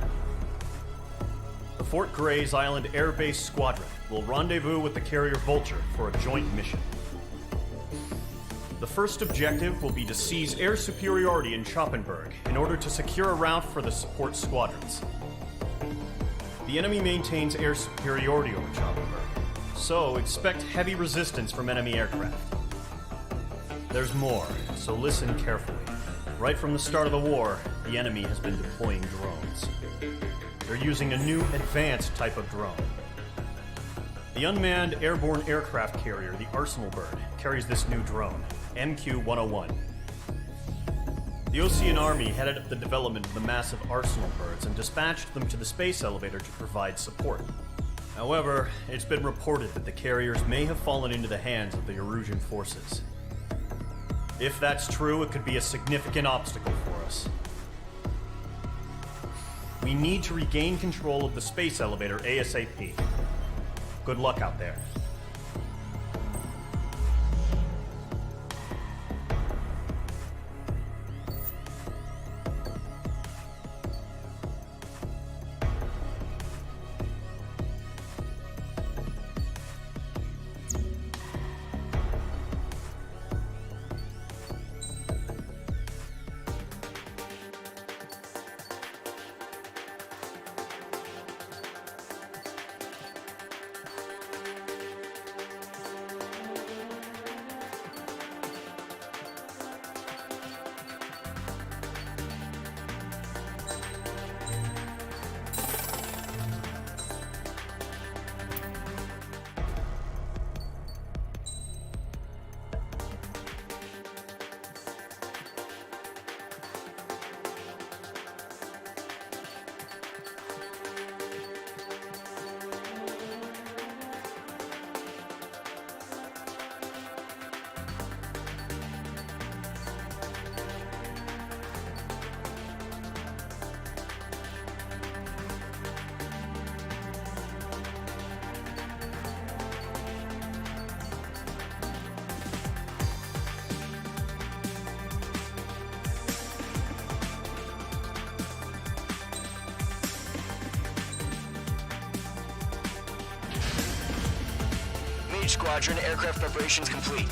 The Fort Grays Island Air Base Squadron will rendezvous with the carrier Vulture for a joint mission. The first objective will be to seize air superiority in Schoppenberg in order to secure a route for the support squadrons. The enemy maintains air superiority over Schoppenberg, so expect heavy resistance from enemy aircraft. There's more, so listen carefully. Right from the start of the war, the enemy has been deploying drones. They're using a new advanced type of drone. The unmanned airborne aircraft carrier, the Arsenal Bird, carries this new drone, MQ-101. The Osean Army headed up the development of the massive Arsenal Birds and dispatched them to the space elevator to provide support. However, it's been reported that the carriers may have fallen into the hands of the Erusian forces. If that's true, it could be a significant obstacle for us. We need to regain control of the space elevator ASAP. Good luck out there. Squadron, aircraft preparations complete.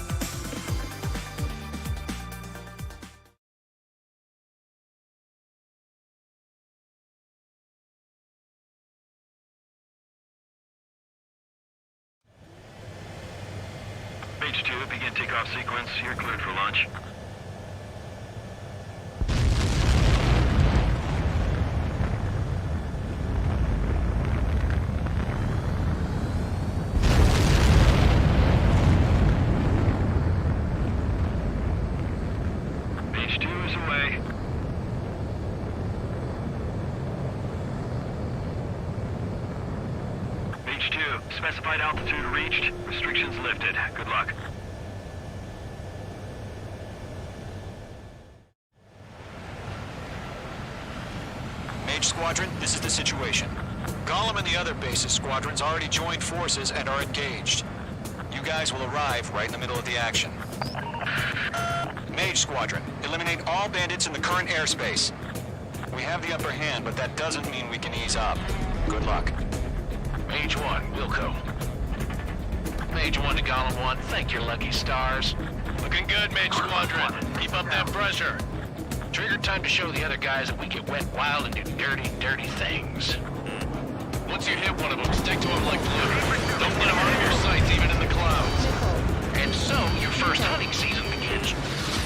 Mage 2, begin takeoff sequence. You're cleared for launch. Specified altitude reached. Restrictions lifted. Good luck. Mage Squadron, this is the situation. Gollum and the other bases squadrons already joined forces and are engaged. You guys will arrive right in the middle of the action. Mage Squadron, eliminate all bandits in the current airspace. We have the upper hand, but that doesn't mean we can ease up. Good luck. Mage 1, Wilco. Mage 1 to Gollum 1, thank your lucky stars. Looking good, Mage Squadron. Keep up that pressure. Trigger time to show the other guys that we get wet wild and do dirty, dirty things. Once you hit one of them, stick to them like glue. Don't let them out of your sights, even in the clouds. And so, your first hunting season begins.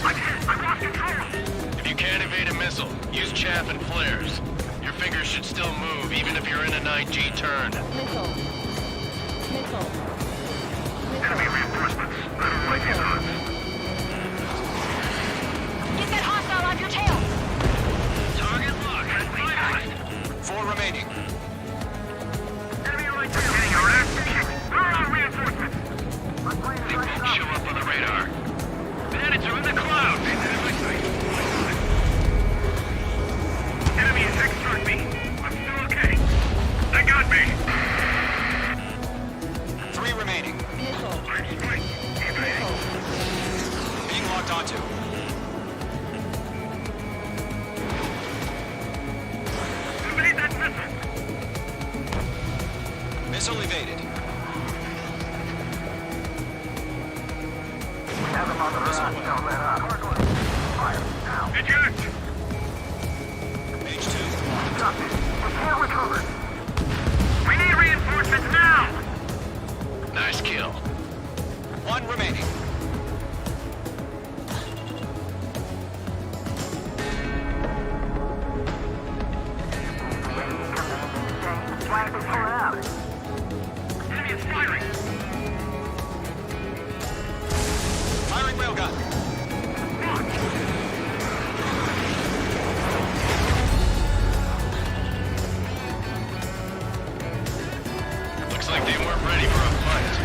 I'm hit! I lost control! If you You can't evade a missile. Use chaff and flares. Your fingers should still move, even if you're in a 9G turn. Missile. Missile. Enemy reinforcements. I don't like these odds. Get that hostile off your tail! Target locked. 4 remaining. Enemy right there. Getting our ass kicked. Where are reinforcements? They won't show up on the radar. Bandits are in the clouds. Enemy attack struck me. I'm still okay. They got me. 3 remaining. I'm straight. Evading. Being locked onto. Evade that missile. Missile evaded. Have them on the run. Don't let up. Fire now. Eject. Mage 2. Stop it. We can't recover. We need reinforcements now. Nice kill. 1 remaining. Flag is pulling out. Enemy is firing. Firing railgun. Looks like they weren't ready for a fight.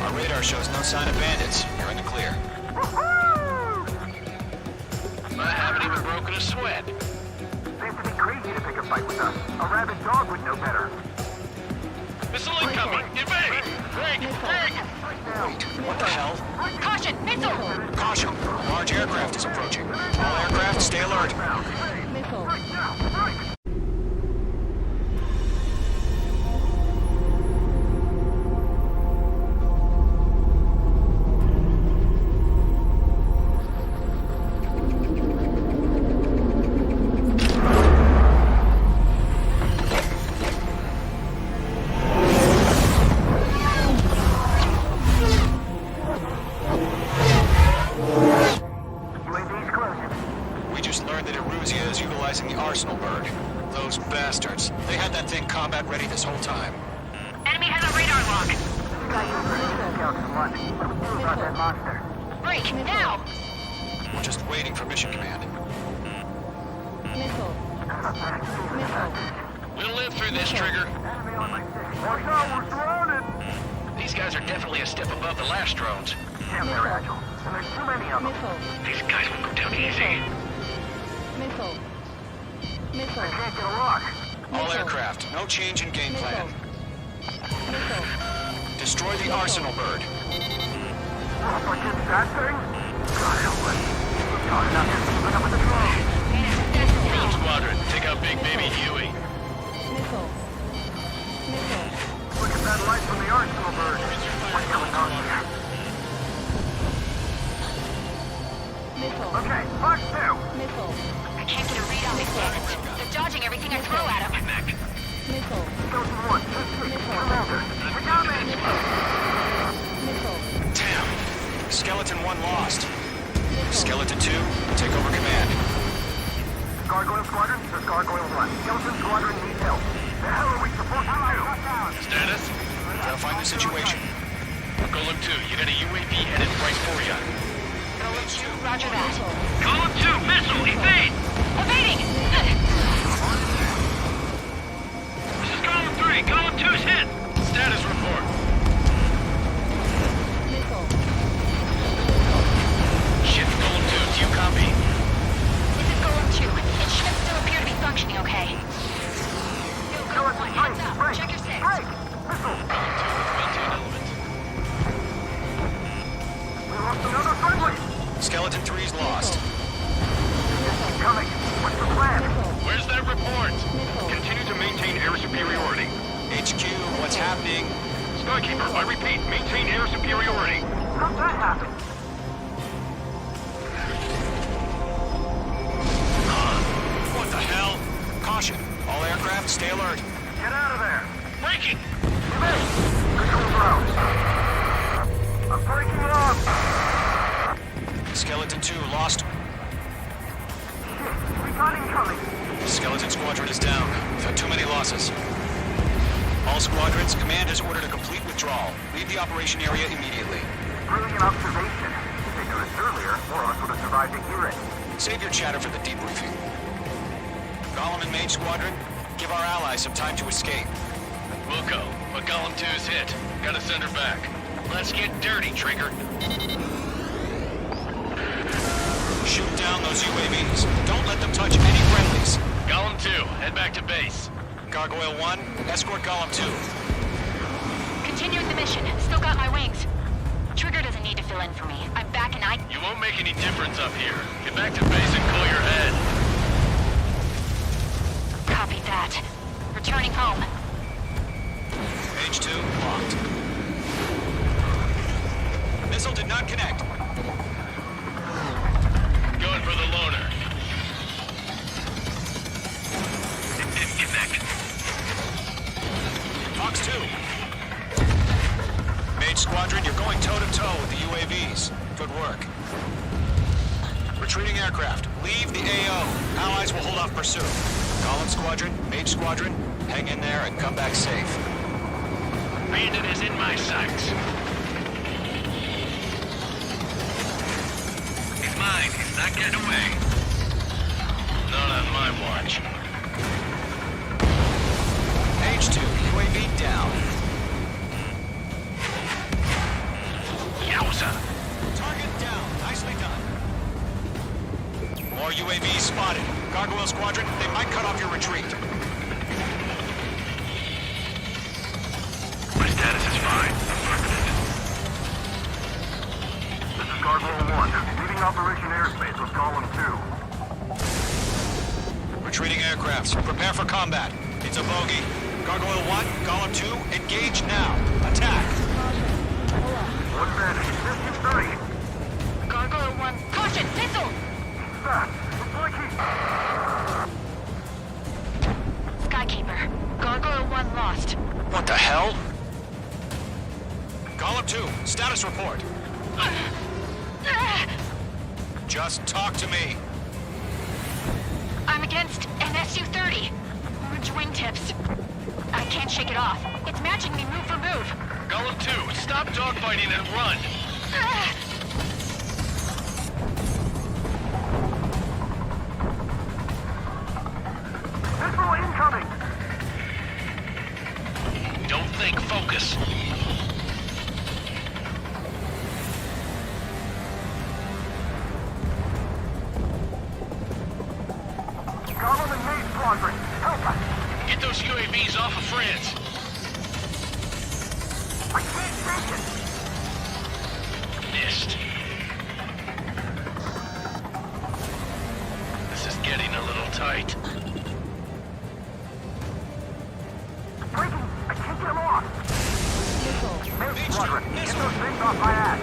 Our radar shows no sign of bandits. You're in the clear. I haven't even broken a sweat. Seems to be crazy to pick a fight with us. A rabid dog would know better. Missile incoming! Evade! Break! Break! Wait, what the hell? Caution! Missile! Caution! Large aircraft is approaching. All aircraft, stay alert. Missile. We just learned that Eruzia is utilizing the Arsenal bird. Those bastards. They had that thing combat ready this whole time. Enemy has a radar lock! Break! Now! We're just waiting for mission command. Missile. Missile. We'll live through this, Trigger. Watch out, we're surrounded! These guys are definitely a step above the last drones. Damn, they're agile. And there's too many of them. Missile. These guys will go down easy. Missile. Missile. Can't get a lock. All aircraft, no change in game plan. Missile. Destroy the Arsenal bird. Oh, if I get that thing? God help us. We're talking out here keeping up with the drone. Go squadron, take out Big Baby Huey. Missile. Missile. Look at that light from the Arsenal bird. What's going on here? Missile. Okay, Fox 2. Missile. I can't get a read on these bandits. They're dodging everything I throw at them. Missile. Skeleton 1, 2, 3, Commander. We got me. Missile. Damn. Skeleton 1 lost. Skeleton 2, take over command. Gargoyle Squadron, this is Gargoyle 1. Skeleton Squadron needs help. The hell are we supposed to do? Status? Verifying the situation. Golem 2, you got a UAV headed right for you. Golem 2, roger that. Golem 2, missile, evade! Evading! This is Golem 3, Golem 2's hit! Status report. Missile. Shit, Golem 2, do you copy? This is Golem 2. It should still appear to be functioning okay. Golem 1, heads up. Check your six. Break! Missile! Maintain element. We lost another friendly! Skeleton 3's lost. Coming! What's the plan? Where's that report? Continue to maintain air superiority. HQ, what's happening? Skykeeper, I repeat, maintain air superiority. How'd that happen? What the hell? Caution. All aircraft, stay alert. Get out of there! Breaking! Evade! losses. All squadrons, command has ordered a complete withdrawal. Leave the operation area immediately. Brilliant observation. If they noticed earlier, more of us would have survived to hear it. Save your chatter for the debriefing. Golem and Mage Squadron, give our allies some time to escape. Wilco, but Golem 2's hit. Gotta send her back. Let's get dirty, Trigger. Shoot down those UAVs. Don't let them touch any friendlies. Golem 2, head back to base. Gargoyle 1, escort Golem 2. Continuing the mission. Still got my wings. Trigger doesn't need to fill in for me. I'm back and You won't make any difference up here. Get back to base and call your head. Copy that. Returning home. Page 2, locked. Missile did not connect. Going for the loner. It didn't connect. Fox 2. Mage Squadron, you're going toe-to-toe with the UAVs. Good work. Retreating aircraft. Leave the AO. Allies will hold off pursuit. Golem Squadron, Mage Squadron, hang in there and come back safe. Bandit is in my sights. He's mine. He's not getting away. Not on my watch. Page 2, UAV down. Yowza! Target down. Nicely done. More UAVs spotted. Gargoyle Squadron, they might cut off your retreat. My status is fine. This is Gargoyle 1. Leaving Operation Airspace with Column 2. Retreating aircrafts, prepare for combat. It's a bogey. Gargoyle 1, Golem 2, engage now. Attack. What's that? Distance 30. Gargoyle 1. Caution! Missile! Fast. Deploy key. Skykeeper. Gargoyle 1 lost. What the hell? Golem 2, status report. Just talk to me. I'm against an SU-30. Orange wingtips. I can't shake it off. It's matching me move for move. Golem 2, stop dogfighting and run. Missile incoming. Don't think, focus. Golem and Mage Squadron, help us. Get those UAVs off of France. I can't take it. Missed. This is getting a little tight. Breaking. I can't get them off. Mage Squadron, get those things off my ass.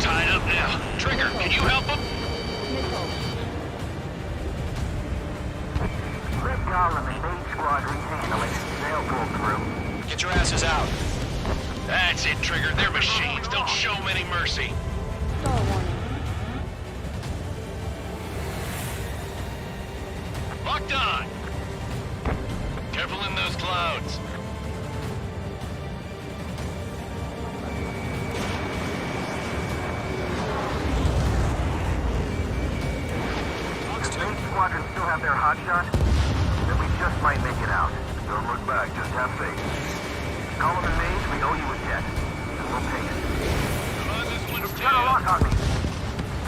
Tied up now. Trigger, can you help him? Let Golem and Mage Squadron handle it. They'll pull through. Get your asses out. That's it, Trigger. They're machines. Don't show them any mercy. Locked on. Careful in those clouds. Does Mage Squadron still have their hotshot? Then we just might make it out. Don't look back, just have faith. Golem and Mage, we owe you a debt. And we'll pay it. You've got a lock on me.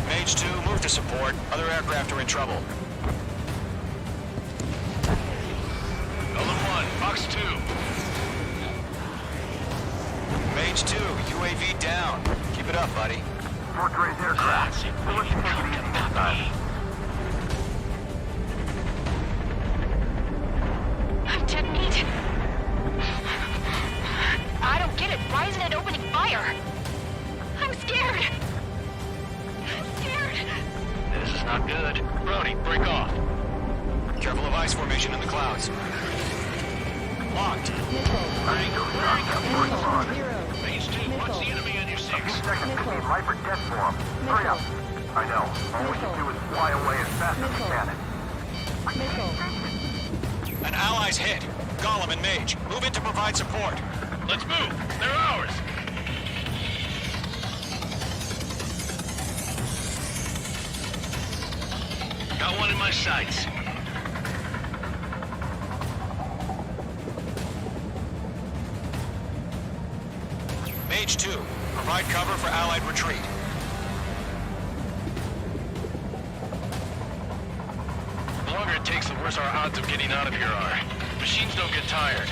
Mage 2, move to support. Other aircraft are in trouble. Golem 1, Fox 2. Mage 2, UAV down. Keep it up, buddy. Fort Gray's aircraft. So let's take it easy this time. I'm dead meat. I don't get it. Why isn't it opening fire? I'm scared. I'm scared. This is not good. Brody, break off. Careful of ice formation in the clouds. Locked. Phase 2, Watch the enemy on your 6. 15 seconds to need life or death for him. Hurry up. I know. All we can do is fly away as fast as we can. An ally's hit. Golem and Mage, move in to provide support. Let's move. They're ours. Got one in my sights. Mage 2, provide cover for Allied retreat. The longer it takes, the worse our odds of getting out of here are. Machines don't get tired.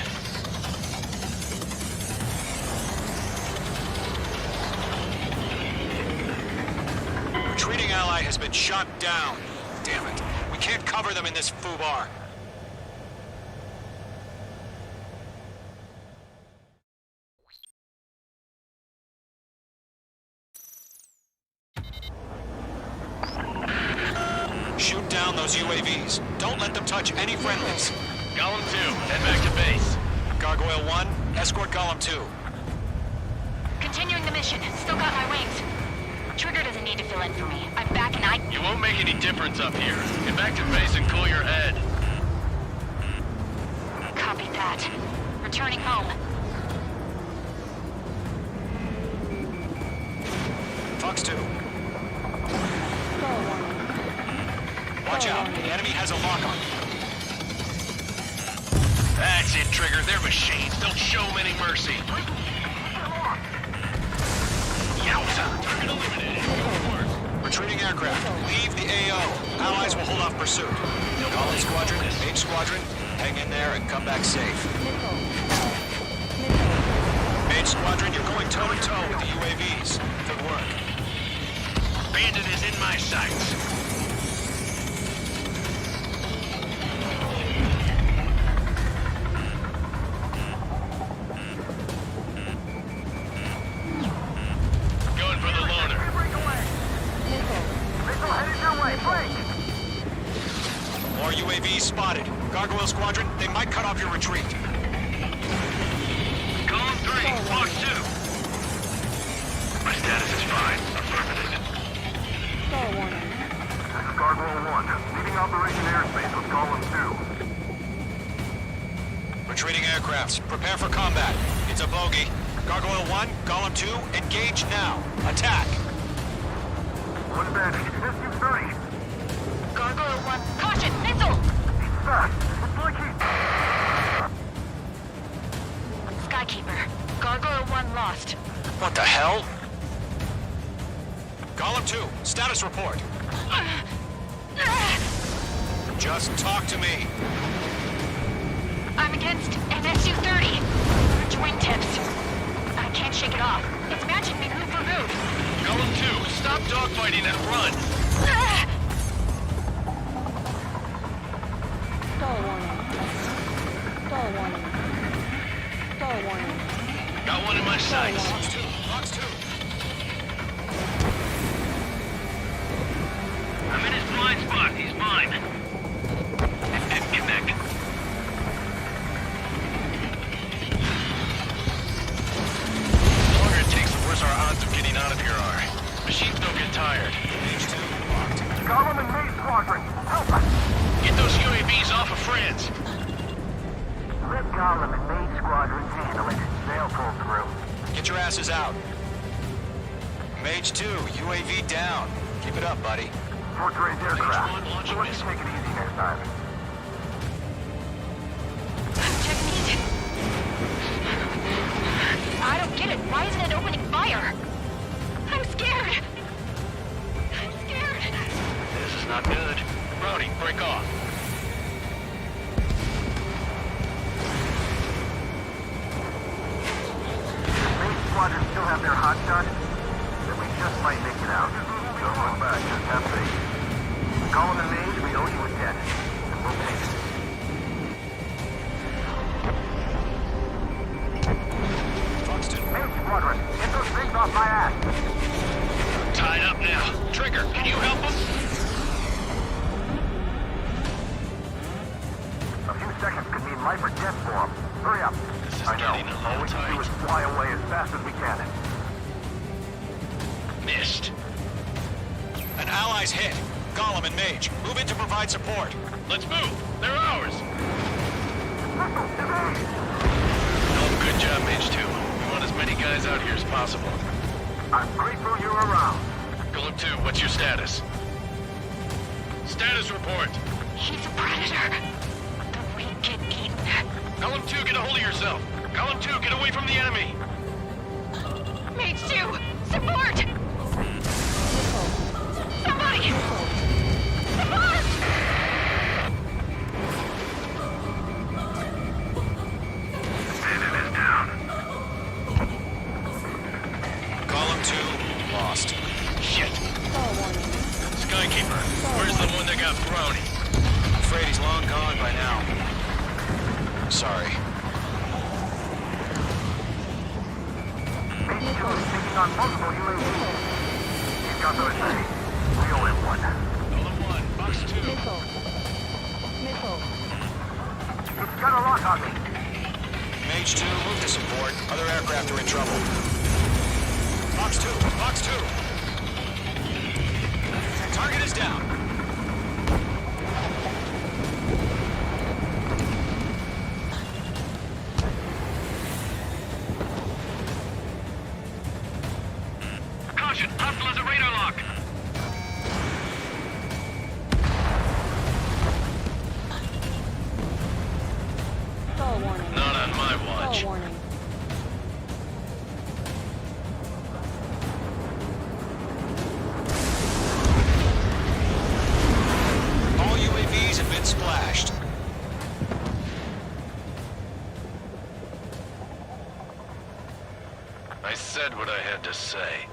Retreating ally has been shot down. Damn it. We can't cover them in this foobar. Shoot down those UAVs. Don't let them touch any friendlies. Golem 2, head back to base. Gargoyle 1, escort Golem 2. Continuing the mission. Still got my wings. Trigger doesn't need to fill in for me. I'm back and I... You won't make any difference up here. Get back to base and cool your head. Copy that. Returning home. Fox 2. Watch out. The enemy has a lock-on. That's it, Trigger. They're machines. Don't show them any mercy. Yowza. Target eliminated. Retreating aircraft. Leave the AO. Allies will hold off pursuit. Golem Squadron, Mage Squadron, hang in there and come back safe. Mage Squadron, you're going toe-to-toe with the UAVs. Good work. Bandit is in my sights. More UAVs spotted. Gargoyle Squadron, they might cut off your retreat. Golem 3, Fox 2. My status is fine. Affirmative. This is Gargoyle 1, leaving Operation Airspace with Golem 2. Retreating aircrafts, prepare for combat. It's a bogey. Gargoyle 1, Golem 2, engage now. Attack. One advantage. SU-30. Gargoyle 1. Caution! Missile! He's fast. Looks like he's... Skykeeper. Gargoyle 1 lost. What the hell? Golem 2, status report. Just talk to me. I'm against an SU-30. Wingtips. I can't shake it off. It's matching me move for move. Golem 2, stop dogfighting and run. Got one in my sights. Fox 2. I'm in his blind spot. He's mine. Connect. The longer it takes, the worse our odds of getting out of here are. Machines don't get tired. Mage 2, locked. Golem and Mage Squadron, help us! Get those UAVs off of friends. Let Golem and Mage Squadrons handle it. They'll pull through. Get your asses out. Mage 2, UAV down. Keep it up, buddy. Fort Gray's aircraft. Mage 1 launching Let's missile. take it easy next time. Technique. I don't get it. Why isn't it opening fire? I'm scared. I'm scared. This is not good. Brody, break off. Mage Squadron still have their hot shot, then we just might make it out. Don't look back, just have faith. Golem and Mage, we owe you a debt, and we'll pay it. Fox 2. Mage Squadron, get those things off my ass! Tied up now. Trigger, can you help him? A few seconds could mean life or death for them. Hurry up. This is I know. getting a All little we can do tight. is fly away as fast as we can. Missed. An ally's hit. Golem and Mage, move in to provide support. Let's move. They're ours. Oh, good job, H2. We want as many guys out here as possible. I'm grateful you're around. Golem 2, what's your status? Status report. He's a predator. The weak get eaten. Column 2, get a hold of yourself. Column 2, get away from the enemy. Mage 2, support! Somebody! Support! Standard is down. Column 2, lost. Shit. Skykeeper, where's the one that got thrown? I'm afraid he's long gone by now. Sorry. H2 is taking on multiple UAVs. He's got those ready. We owe him one. Column 1, box 2. It's got a lock on me. Mage 2, move to support. Other aircraft are in trouble. Box 2, box 2. Target is down. Caution, hostile has a radar lock. Not on my watch. All UAVs have been splashed. I said what I had to say.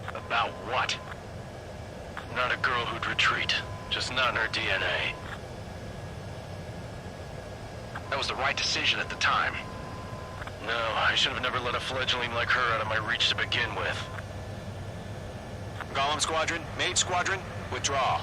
About what? Not a girl who'd retreat. Just not in her DNA. That was the right decision at the time. No, I should have never let a fledgling like her out of my reach to begin with. Golem Squadron, Mage Squadron, withdraw.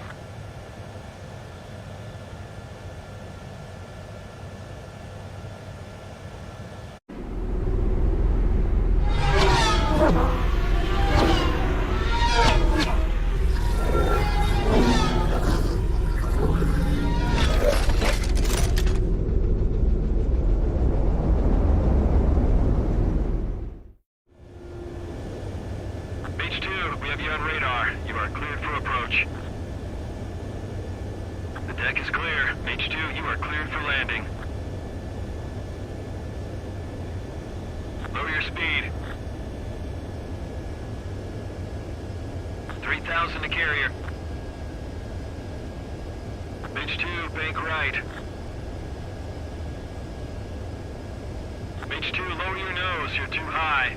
H2, we have you on radar. You are cleared for approach. The deck is clear. H2, you are cleared for landing. Lower your speed. 3,000 to carrier. H2, bank right. H2, lower your nose. You're too high.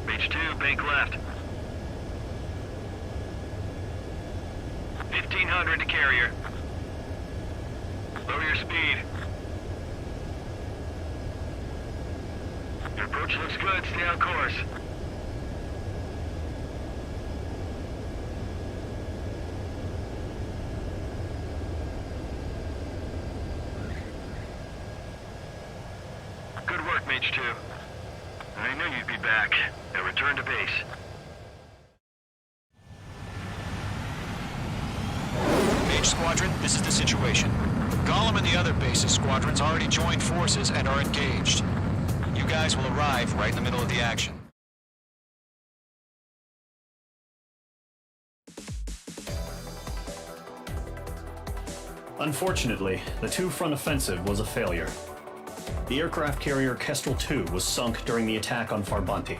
H2, bank left. 1,500 to carrier. Lower your speed. Your approach looks good. Stay on course. Good work, Mage 2. I knew you'd be back. Now return to base. Mage Squadron, this is the situation. Golem and the other base's squadrons already joined forces and are engaged. You guys will arrive right in the middle of the action. Unfortunately, the two-front offensive was a failure. The aircraft carrier Kestrel II was sunk during the attack on Farbanti.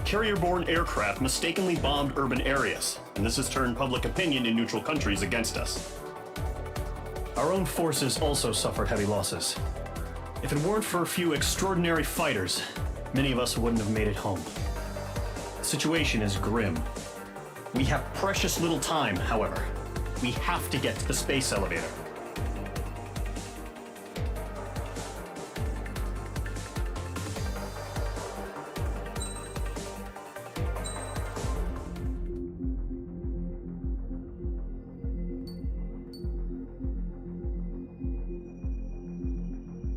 Carrier-borne aircraft mistakenly bombed urban areas, and this has turned public opinion in neutral countries against us. Our own forces also suffered heavy losses. If it weren't for a few extraordinary fighters, many of us wouldn't have made it home. The situation is grim. We have precious little time, however. We have to get to the space elevator.